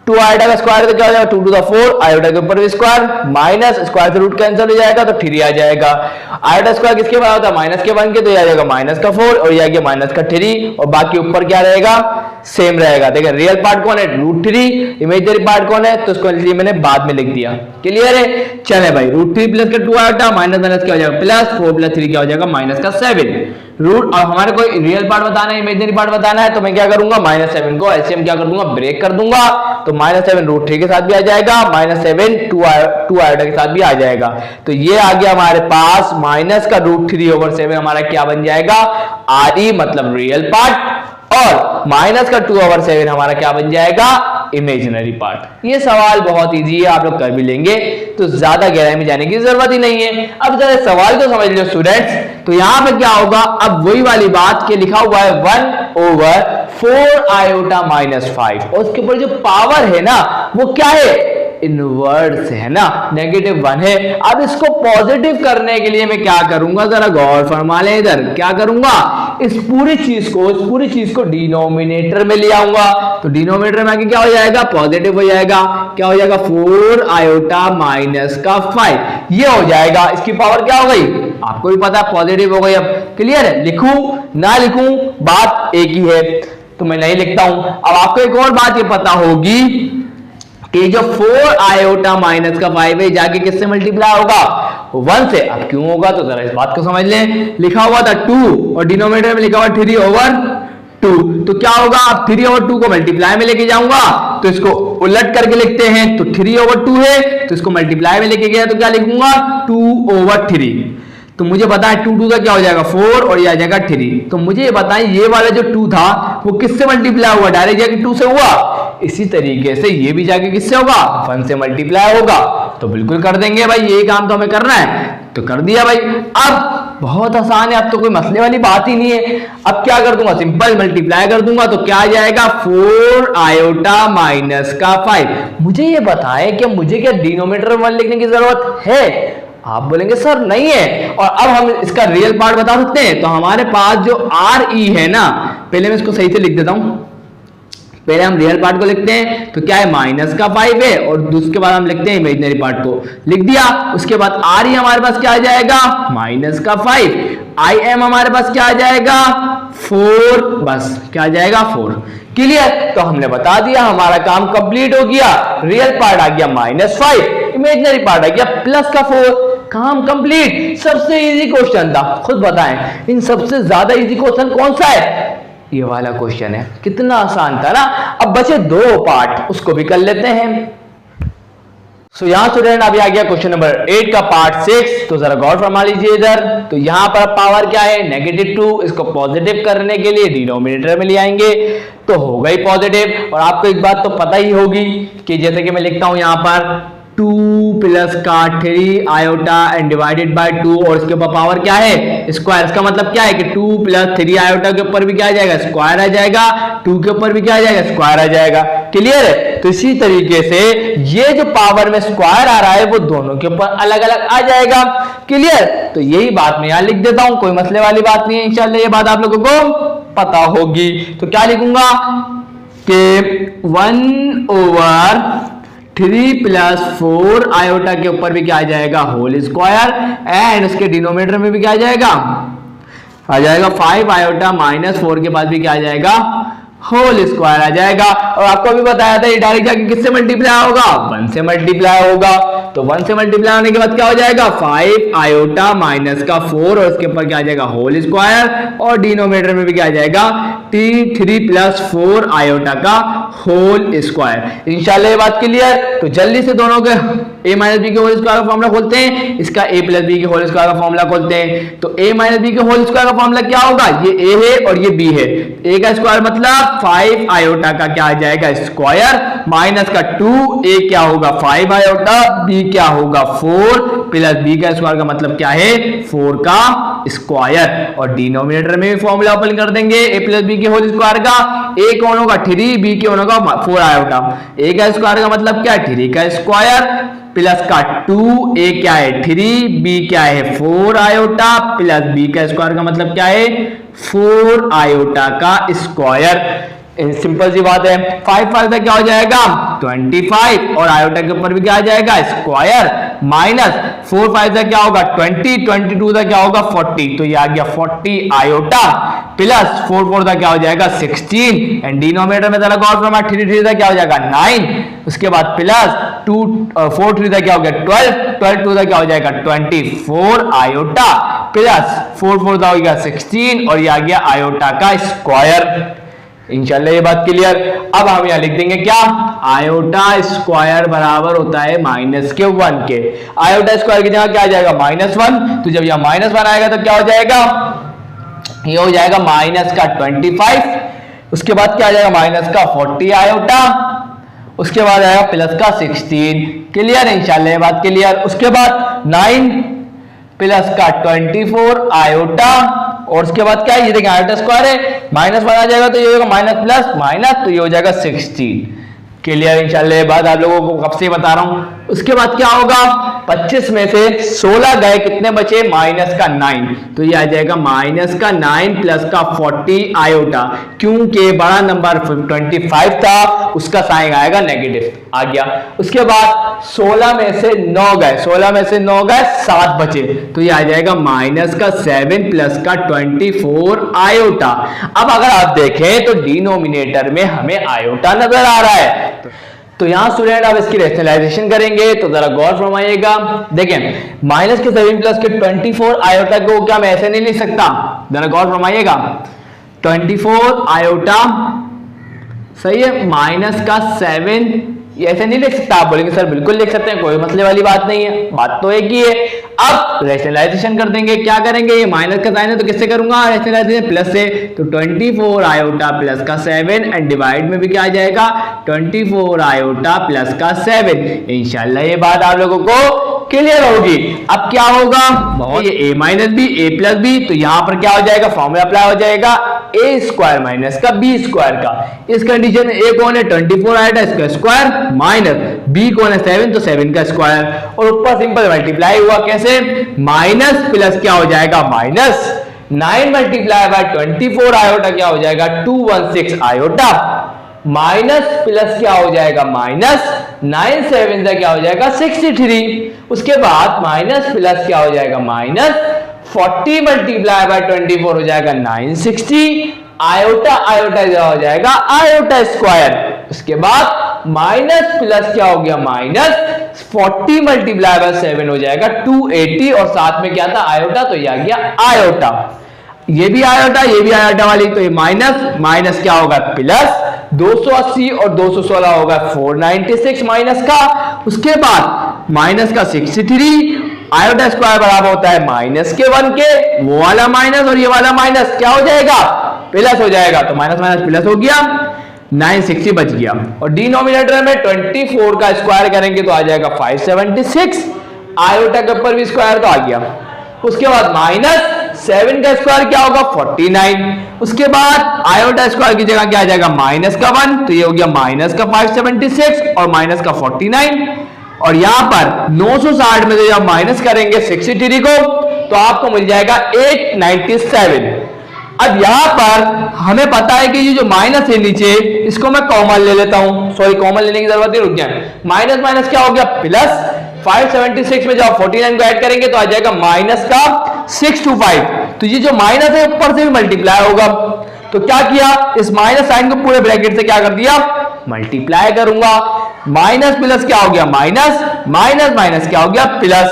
2 आयोटा का स्क्वायर तो क्या हो जाएगा 2⁴ आयोटा के ऊपर भी स्क्वायर माइनस स्क्वायर से रूट कैंसिल हो जाएगा तो 3 आ जाएगा। आयोटा स्क्वायर किसके बराबर होता है -1 के, तो ये आ जाएगा -4 और ये आ गया -3 और बाकी ऊपर क्या रहेगा सेम रहेगा। देखिए रियल पार्ट कौन है √3, इमेजिनरी पार्ट कौन है तो उसको इसलिए मैंने बाद में लिख दिया। क्लियर है, चले भाई √3 प्लस का 2 आयोटा माइनस क्या हो जाएगा प्लस 4 + 3 क्या हो जाएगा -7 रूट। और हमारे को रियल पार्ट बताना है इमेजिनरी पार्ट बताना है, तो मैं क्या करूंगा -7 को एलसीएम क्या कर दूंगा ब्रेक कर दूंगा, तो -7 √3 के साथ भी आ जाएगा, -7 2 आयोटा के साथ भी आ जाएगा। तो ये आ गया हमारे पास माइनस का √3/7 हमारा क्या बन जाएगा आरई मतलब रियल पार्ट, और माइनस का 2/7 हमारा क्या बन जाएगा इमेजिनरी पार्ट। ये सवाल बहुत इजी है, आप लोग कर भी लेंगे, तो ज्यादा गहराई में जाने की जरूरत ही नहीं है। अब जरा सवाल को समझ लो स्टूडेंट्स, तो यहां पे क्या होगा अब वही वाली बात के लिखा हुआ है 1/4 आयोटा -5 और उसके ऊपर जो पावर है ना वो क्या है इनवर्स है ना, -1 है। अब इसको पॉजिटिव करने के लिए मैं क्या करूंगा, जरा गौर फरमा लें। इधर क्या करूंगा, इस पूरी चीज को डिनोमिनेटर में ले आऊंगा। तो डिनोमिनेटर में आके क्या हो जाएगा, पॉजिटिव हो जाएगा। क्या हो जाएगा, 4 आयोटा माइनस का 5, ये हो जाएगा। इसकी पावर क्या हो गई, आपको भी पता है, पॉजिटिव हो गई। अब क्लियर है, लिखूं ना लिखूं बात एक ही है, तो मैं नहीं लिखता हूं। अब आपको एक और बात ये पता होगी कि जो 4 आयोटा माइनस का 5 है जाके किससे मल्टीप्लाई होगा, 1 से। अब क्यों होगा, तो जरा इस बात को समझ लें। लिखा हुआ था 2 और डिनोमिनेटर में लिखा हुआ 3/2, तो क्या होगा, अब 3/2 को मल्टीप्लाई में लेके जाऊंगा तो इसको उलट करके लिखते हैं। तो 3/2 है तो इसको मल्टीप्लाई में लेके गया तो क्या लिखूंगा, 2/3। तो मुझे पता है 2 का क्या हो जाएगा 4 और ये आ जाएगा 3। तो मुझे ये बताएं, ये वाला जो 2 था वो किससे मल्टीप्लाई हुआ, डायरेक्ट जाके 2 से हुआ। इसी तरीके से ये भी जाके किससे होगा, 1 से मल्टीप्लाई होगा। तो बिल्कुल कर देंगे भाई, यही काम तो हमें करना है, तो कर दिया भाई। अब बहुत आसान है, अब तो कोई मसले वाली बात ही नहीं है। अब क्या कर दूंगा, सिंपल मल्टीप्लाई कर दूंगा तो क्या आ जाएगा, 4 आयोटा माइनस का 5। मुझे ये बताएं कि मुझे क्या डिनोमिनेटर में 1 लिखने की जरूरत है, आप बोलेंगे सर नहीं है। और अब हम इसका रियल पार्ट बता सकते हैं। तो हमारे पास जो आर ई है ना, पहले मैं इसको सही से लिख देता हूं। पहले हम रियल पार्ट को लिखते हैं, तो क्या है, माइनस का 5 है, और उसके बाद हम लिखते हैं इमेजिनरी पार्ट को, लिख दिया। उसके बाद आर ई हमारे पास क्या आ जाएगा, माइनस का 5। आई एम हमारे पास क्या आ जाएगा, 4, बस क्या आ जाएगा 4। क्लियर, तो हमने बता दिया, हमारा काम कंप्लीट हो गया। रियल पार्ट आ गया -5, इमेजिनरी पार्ट आ गया +4, काम कंप्लीट। सबसे इजी क्वेश्चन था, खुद बताएं इन सबसे ज्यादा इजी क्वेश्चन कौन सा है, ये वाला क्वेश्चन है। कितना आसान था ना। अब बचे 2 पार्ट, उसको भी कर लेते हैं। सो यहां स्टूडेंट अभी आ गया क्वेश्चन नंबर 8 का पार्ट 6। तो जरा गौर फरमा लीजिए इधर। तो यहां पर पावर क्या है, -2। इसको पॉजिटिव करने के लिए डिनोमिनेटर में ले आएंगे तो हो गई पॉजिटिव। और आपको एक बात तो पता ही होगी कि जैसे कि मैं लिखता हूं यहां पर 2 प्लस का 3 आयोटा एंड डिवाइडेड बाय 2, और इसके ऊपर पावर क्या है, स्क्वायर। इसका मतलब क्या है कि 2 + 3 आयोटा के ऊपर भी क्या आ जाएगा, स्क्वायर आ जाएगा। 2 के ऊपर भी क्या आ जाएगा, स्क्वायर आ जाएगा। क्लियर है, तो इसी तरीके से ये जो पावर में स्क्वायर आ रहा है वो दोनों के ऊपर अलग अलग आ जाएगा। क्लियर, तो यही बात मैं यहां लिख देता हूं, कोई मसले वाली बात नहीं है। इंशाल्लाह ये बात आप लोगों को पता होगी। तो क्या लिखूंगा कि 1/3 + 4 आयोटा के ऊपर भी क्या आ जाएगा, होल स्क्वायर, एंड उसके डिनोमिनेटर में भी क्या आ जाएगा 5 आयोटा -4 के बाद भी क्या आ जाएगा, होल स्क्वायर आ जाएगा। और आपको अभी बताया था ये डायरेक्ट जाके किससे मल्टीप्लाई होगा, 1 से मल्टीप्लाई होगा। तो 1 से मल्टीप्लाई होने के बाद क्या हो जाएगा, 5 आयोटा माइनस का 4, और उसके ऊपर क्या आ जाएगा, होल स्क्वायर, और डिनोमिनेटर में भी क्या आ जाएगा, 3 + 4 आयोटा का होल स्क्वायर। इंशाल्लाह ये बात क्लियर। तो जल्दी से दोनों के a - b के होल स्क्वायर का फॉर्मूला खोलते हैं, इसका a + b के होल स्क्वायर का फॉर्मूला खोलते हैं। तो a - b के होल स्क्वायर का फॉर्मूला क्या होगा, ये a है और ये b है। a का स्क्वायर मतलब 5 आयोटा का क्या आ जाएगा, स्क्वायर, माइनस का 2, a क्या होगा 5 आयोटा, b क्या होगा 4, प्लस b का स्क्वायर का मतलब क्या है, 4 का स्क्वायर। और डिनोमिनेटर में भी फॉर्मूला ओपन कर देंगे a + b के होल स्क्वायर का। a कौन होगा 3, b कौन होगा 4 आयोटा। a का स्क्वायर का मतलब क्या है, 3 का स्क्वायर, प्लस का 2, a क्या है 3, b क्या है 4 आयोटा, प्लस b का स्क्वायर का मतलब क्या है 4 आयोटा का स्क्वायर। सिंपल सी बात है। 5 क्या हो जाएगा 25, और आयोटा के ऊपर भी क्या आ जाएगा, स्क्वायर, माइनस 4 क्या होगा 20, 22 क्या होगा 40, तो ये आ गया 40 आयोटा, प्लस 4 क्या हो जाएगा 16, एंड डिनोमिनेटर में जरा गौर फरमा 3 क्या हो जाएगा 9, उसके बाद प्लस 4 क्या हो गया 12 क्या हो जाएगा 24 आयोटा, प्लस 4 हो गया 16, और ये आ गया आयोटा का स्क्वायर। इंशाल्लाह ये बात क्लियर। अब हम यहां लिख देंगे क्या, आयोटा स्क्वायर बराबर होता है -1 के। आयोटा स्क्वायर की जगह क्या आ जाएगा -1, तो जब यहां -1 आएगा तो क्या हो जाएगा, ये हो जाएगा -25, उसके बाद क्या आ जाएगा -40 आयोटा, उसके बाद आएगा प्लस का 16। क्लियर है, इंशाल्लाह ये बात क्लियर। उसके बाद 9 प्लस का 24 आयोटा, और उसके बाद क्या है, ये देखिए आयोटा स्क्वायर है, -1 आ जाएगा तो ये होगा माइनस प्लस माइनस, तो ये हो जाएगा 16। क्लियर इंशाल्लाह। ये बात आप लोगों को कब से बता रहा हूं। उसके बाद क्या होगा, 25 में से 16 गए, कितने बचे, माइनस का 9, तो ये आ जाएगा माइनस का 9 प्लस का 40 आयोटा, क्योंकि बड़ा नंबर 25 था, उसका साइन आएगा नेगेटिव, आ गया। उसके बाद 16 में से 9 गए, 16 में से 9 गए, 7 बचे, तो ये आ जाएगा माइनस का 7 प्लस का 24 आयोटा। अब अगर आप देखें तो डिनोमिनेटर में हमें आयोटा नजर आ रहा है, तो यहां स्टूडेंट आप इसकी रेशनलाइजेशन करेंगे तो जरा गौर फरमाइएगा। देखें माइनस के 7 प्लस के 24 आयोटा को क्या मैं ऐसे नहीं लिख सकता, जरा गौर फरमाइएगा। 24 आयोटा सही है, माइनस का 7 ये ऐसे नहीं लिख सकता। आप बोलेंगे सर बिल्कुल लिख सकते हैं, कोई मसले वाली बात नहीं है, बात तो एक ही है। अब रेशनलाइजेशन कर देंगे, क्या करेंगे, ये माइनस का साइन है तो किससे करूंगा रेशनलाइजेशन, प्लस से, तो 24 आयोटा प्लस का 7 एंड डिवाइड में भी क्या आ जाएगा 24 आयोटा प्लस का 7। इंशाल्लाह ये बात आप लोगों को क्लियर होगी। अब क्या होगा, ये a minus b a plus b, तो यहां पर क्या हो जाएगा, फॉर्मूला अप्लाई हो जाएगा ए स्क्वायर माइनस का बी स्क्वायर का। इस कंडीशन में ए कौन है 24 आयोटा, इसका स्क्वायर, माइनस बी कौन है 7, तो 7 का स्क्वायर, और ऊपर सिंपल मल्टीप्लाई हुआ कैसे, माइनस प्लस क्या हो जाएगा माइनस 9 मल्टीप्लाई बाय 24 आयोटा क्या हो जाएगा 216 आयोटा, माइनस प्लस क्या हो जाएगा माइनस 9 7 क्या हो जाएगा 63। उसके बाद माइनस प्लस क्या हो जाएगा माइनस 40 मल्टीप्लाई बाय 24 हो जाएगा 960, आयोटा आयोटा क्या हो जाएगा आयोटा स्क्वायर। उसके बाद माइनस प्लस क्या हो गया माइनस 40 मल्टीप्लाई बाय 7 हो जाएगा 280, और साथ में क्या था आयोटा, तो ये आ गया आयोटा, ये भी आयोटा ये भी आयोटा वाली, तो ये माइनस माइनस क्या होगा प्लस 280 और 216 होगा 496 माइनस का। उसके बाद माइनस का 63, आयोटा स्क्वायर बराबर होता है माइनस के 1 के, वो वाला माइनस और ये वाला माइनस क्या हो जाएगा प्लस हो जाएगा, तो माइनस माइनस प्लस हो गया, 960 बच गया। और डिनोमिनेटर में 24 का स्क्वायर करेंगे तो आ जाएगा 576, आयोटा के ऊपर भी स्क्वायर तो आ गया। उसके बाद माइनस 7 का स्क्वायर क्या होगा 49, उसके बाद आयोटा स्क्वायर की जगह क्या आ जाएगा माइनस का 1, तो ये हो गया माइनस का 576 और माइनस का 49, और यहां पर 960 में से जब माइनस करेंगे 63 को तो आपको मिल जाएगा 897। अब यहां पर हमें पता है कि ये जो माइनस है नीचे, इसको मैं कॉमन ले लेता हूं, सॉरी कॉमन लेने की जरूरत नहीं, रुक जाए, माइनस माइनस क्या हो गया प्लस, 576 में जब 49 को ऐड करेंगे तो आ जाएगा माइनस का 625, तो ये जो माइनस है ऊपर से भी मल्टीप्लाई होगा, तो क्या किया इस माइनस साइन को पूरे ब्रैकेट से क्या कर दिया मल्टीप्लाई करूंगा, माइनस प्लस क्या हो गया माइनस, माइनस माइनस क्या हो गया प्लस,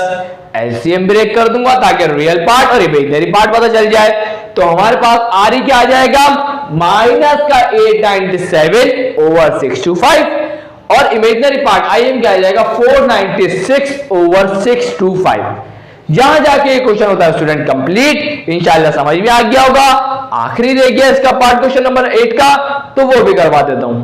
एलसीएम ब्रेक कर दूंगा ताकि रियल पार्ट और इमेजिनरी पार्ट पता चल जाए। तो हमारे पास आर क्या आ जाएगा माइनस का 897 ओवर 625, और इमेजिनरी पार्ट आई एम क्या आ जाएगा 496 ओवर 625। यहां जाके क्वेश्चन होता है स्टूडेंट कंप्लीट, इंशाल्लाह समझ में आ गया होगा। आखिरी रह गया इसका पार्ट क्वेश्चन नंबर 8 का, तो वो भी करवा देता हूं।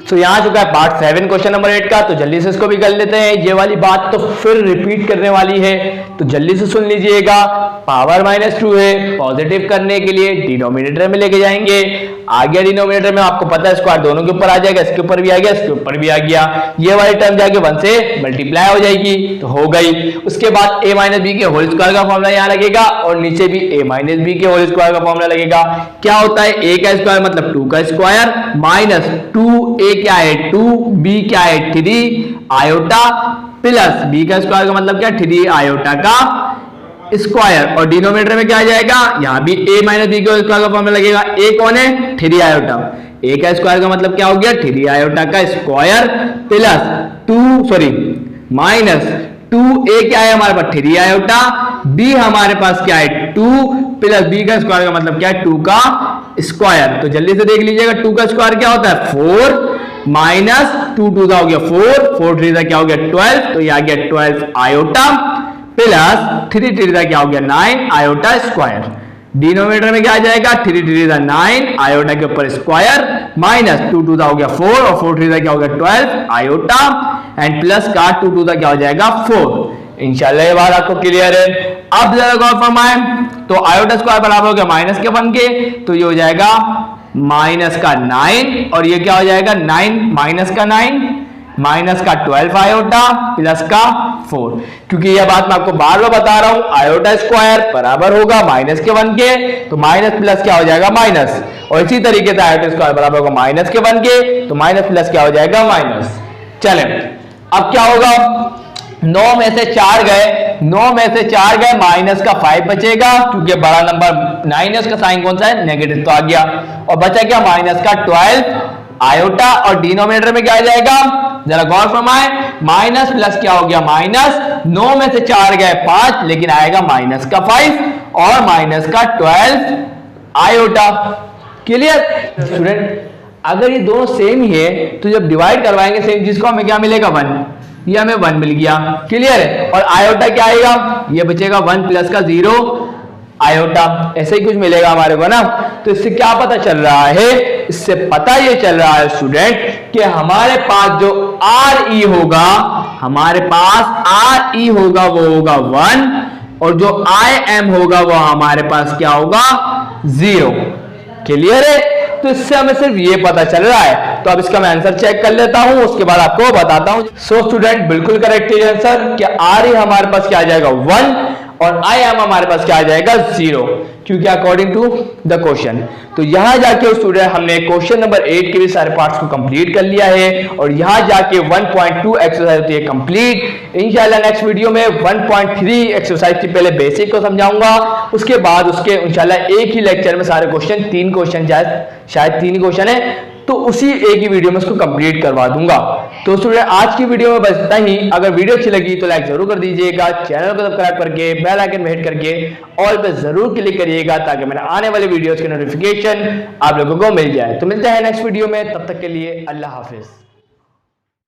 तो यहां चुका है पार्ट 7 क्वेश्चन नंबर 8 का, तो जल्दी से इसको भी कर लेते हैं। ये वाली बात तो फिर रिपीट करने वाली है, तो जल्दी से सुन लीजिएगा। पावर -2 है, पॉजिटिव करने के लिए डिनोमिनेटर में लेके जाएंगे, आ गया डिनोमिनेटर में, आपको पता है स्क्वायर दोनों के ऊपर आ जाएगा, इसके ऊपर भी आ गया इसके ऊपर भी आ गया, ये वाली टर्म जाके 1 से मल्टीप्लाई हो जाएगी, तो हो गई। उसके बाद a - b के होल स्क्वायर का फॉर्मूला यहां लगेगा, और नीचे भी a - b के होल स्क्वायर का फॉर्मूला लगेगा। क्या होता है a का स्क्वायर मतलब 2 का स्क्वायर, माइनस 2a क्या है 2, b क्या है 3 आयोटा, प्लस b का स्क्वायर का मतलब क्या 3 आयोटा का स्क्वायर, और डिनोमिनेटर में क्या आ जाएगा यहां भी a - b के स्क्वायर का फॉर्मूला लगेगा। a कौन है 3 आयोटा, a का स्क्वायर का मतलब क्या हो गया 3 आयोटा का स्क्वायर, प्लस माइनस 2a क्या है हमारे पास 3 आयोटा, b हमारे पास क्या है 2, प्लस b का स्क्वायर का मतलब क्या है 2 का स्क्वायर। तो जल्दी से देख लीजिएगा 2 का स्क्वायर क्या होता है 4, माइनस 2 2 का हो गया 4, 4 3 का क्या हो गया 12, तो ये आ गया 12 आयोटा, प्लस 3 3 का क्या हो गया 9 आयोटा स्क्वायर। डिनोमिनेटर में क्या आ जाएगा 3 3 का 9 आयोटा के ऊपर स्क्वायर, माइनस 2 2 का हो गया 4, और 4 3 का क्या हो गया 12 आयोटा, एंड प्लस का 2 2 का क्या हो जाएगा 4। इंशाल्लाह ये बात आपको क्लियर है। अब जरा गौर फरमाएं, तो आयोटा स्क्वायर बराबर हो गया -1 के, तो ये हो जाएगा माइनस का 9 और ये क्या हो जाएगा 9 माइनस का 9 माइनस का 12 आयोटा प्लस का 4। क्योंकि यह बात मैं आपको बार बार बता रहा हूं, आयोटा स्क्वायर बराबर होगा माइनस के 1 के, तो माइनस प्लस क्या हो जाएगा माइनस, और इसी तरीके से आयोटा स्क्वायर बराबर होगा माइनस के 1 के, तो माइनस प्लस क्या हो जाएगा माइनस। चलें अब क्या होगा, 9 में से 4 गए, 9 में से 4 गए, माइनस का 5 बचेगा, क्योंकि बड़ा नंबर 9 है, उसका साइन कौन सा है नेगेटिव, तो आ गया। और बचा क्या माइनस का 12 आयोटा, और डिनोमिनेटर में क्या आ जाएगा, जरा गौर फरमाए, माइनस प्लस क्या हो गया माइनस, 9 में से 4 गए 5, लेकिन आएगा माइनस का 5 और माइनस का 12 आयोटा। क्लियर स्टूडेंट, अगर ये दोनों सेम ही है तो जब डिवाइड करवाएंगे सेम चीज को हमें क्या मिलेगा 1, ये हमें 1 मिल गया। क्लियर है, और आयोटा क्या आएगा, ये बचेगा 1 प्लस का 0 आयोटा, ऐसे ही कुछ मिलेगा हमारे को ना। तो इससे क्या पता चल रहा है, इससे पता ये चल रहा है स्टूडेंट कि हमारे पास जो आर ई होगा, हमारे पास आर ई होगा वो होगा 1, और जो आई एम होगा वो हमारे पास क्या होगा 0। क्लियर है, तो इससे हमें सिर्फ ये पता चल रहा है। तो अब इसका मैं आंसर चेक कर लेता हूं, उसके बाद आपको बताता हूं। सो स्टूडेंट बिल्कुल करेक्ट है आंसर, कि आर ई हमारे पास क्या आ जाएगा 1 और आई एम हमारे पास क्या आ जाएगा 0, क्योंकि अकॉर्डिंग टू द क्वेश्चन। तो यहां जाके स्टूडेंट हमने क्वेश्चन नंबर 8 के भी सारे पार्ट्स को कंप्लीट कर लिया है, और यहां जाके 1.2 एक्सरसाइज होती है कंप्लीट। इंशाल्लाह नेक्स्ट वीडियो में 1.3 एक्सरसाइज की पहले बेसिक को समझाऊंगा, उसके बाद उसके इंशाल्लाह एक ही लेक्चर में सारे क्वेश्चन 3 क्वेश्चन शायद 3 ही क्वेश्चन है, तो उसी एक ही वीडियो में उसको कंप्लीट करवा दूंगा। तो स्टूडेंट आज की वीडियो में बस इतना ही। अगर वीडियो अच्छी लगी तो लाइक जरूर कर दीजिएगा, चैनल को सब्सक्राइब करके बेल आइकन में हिट करके ऑल पे जरूर क्लिक करिएगा, ताकि मेरे आने वाले वीडियोस के नोटिफिकेशन आप लोगों को मिल जाए। तो मिलते हैं नेक्स्ट वीडियो में, तब तक के लिए अल्लाह हाफिज।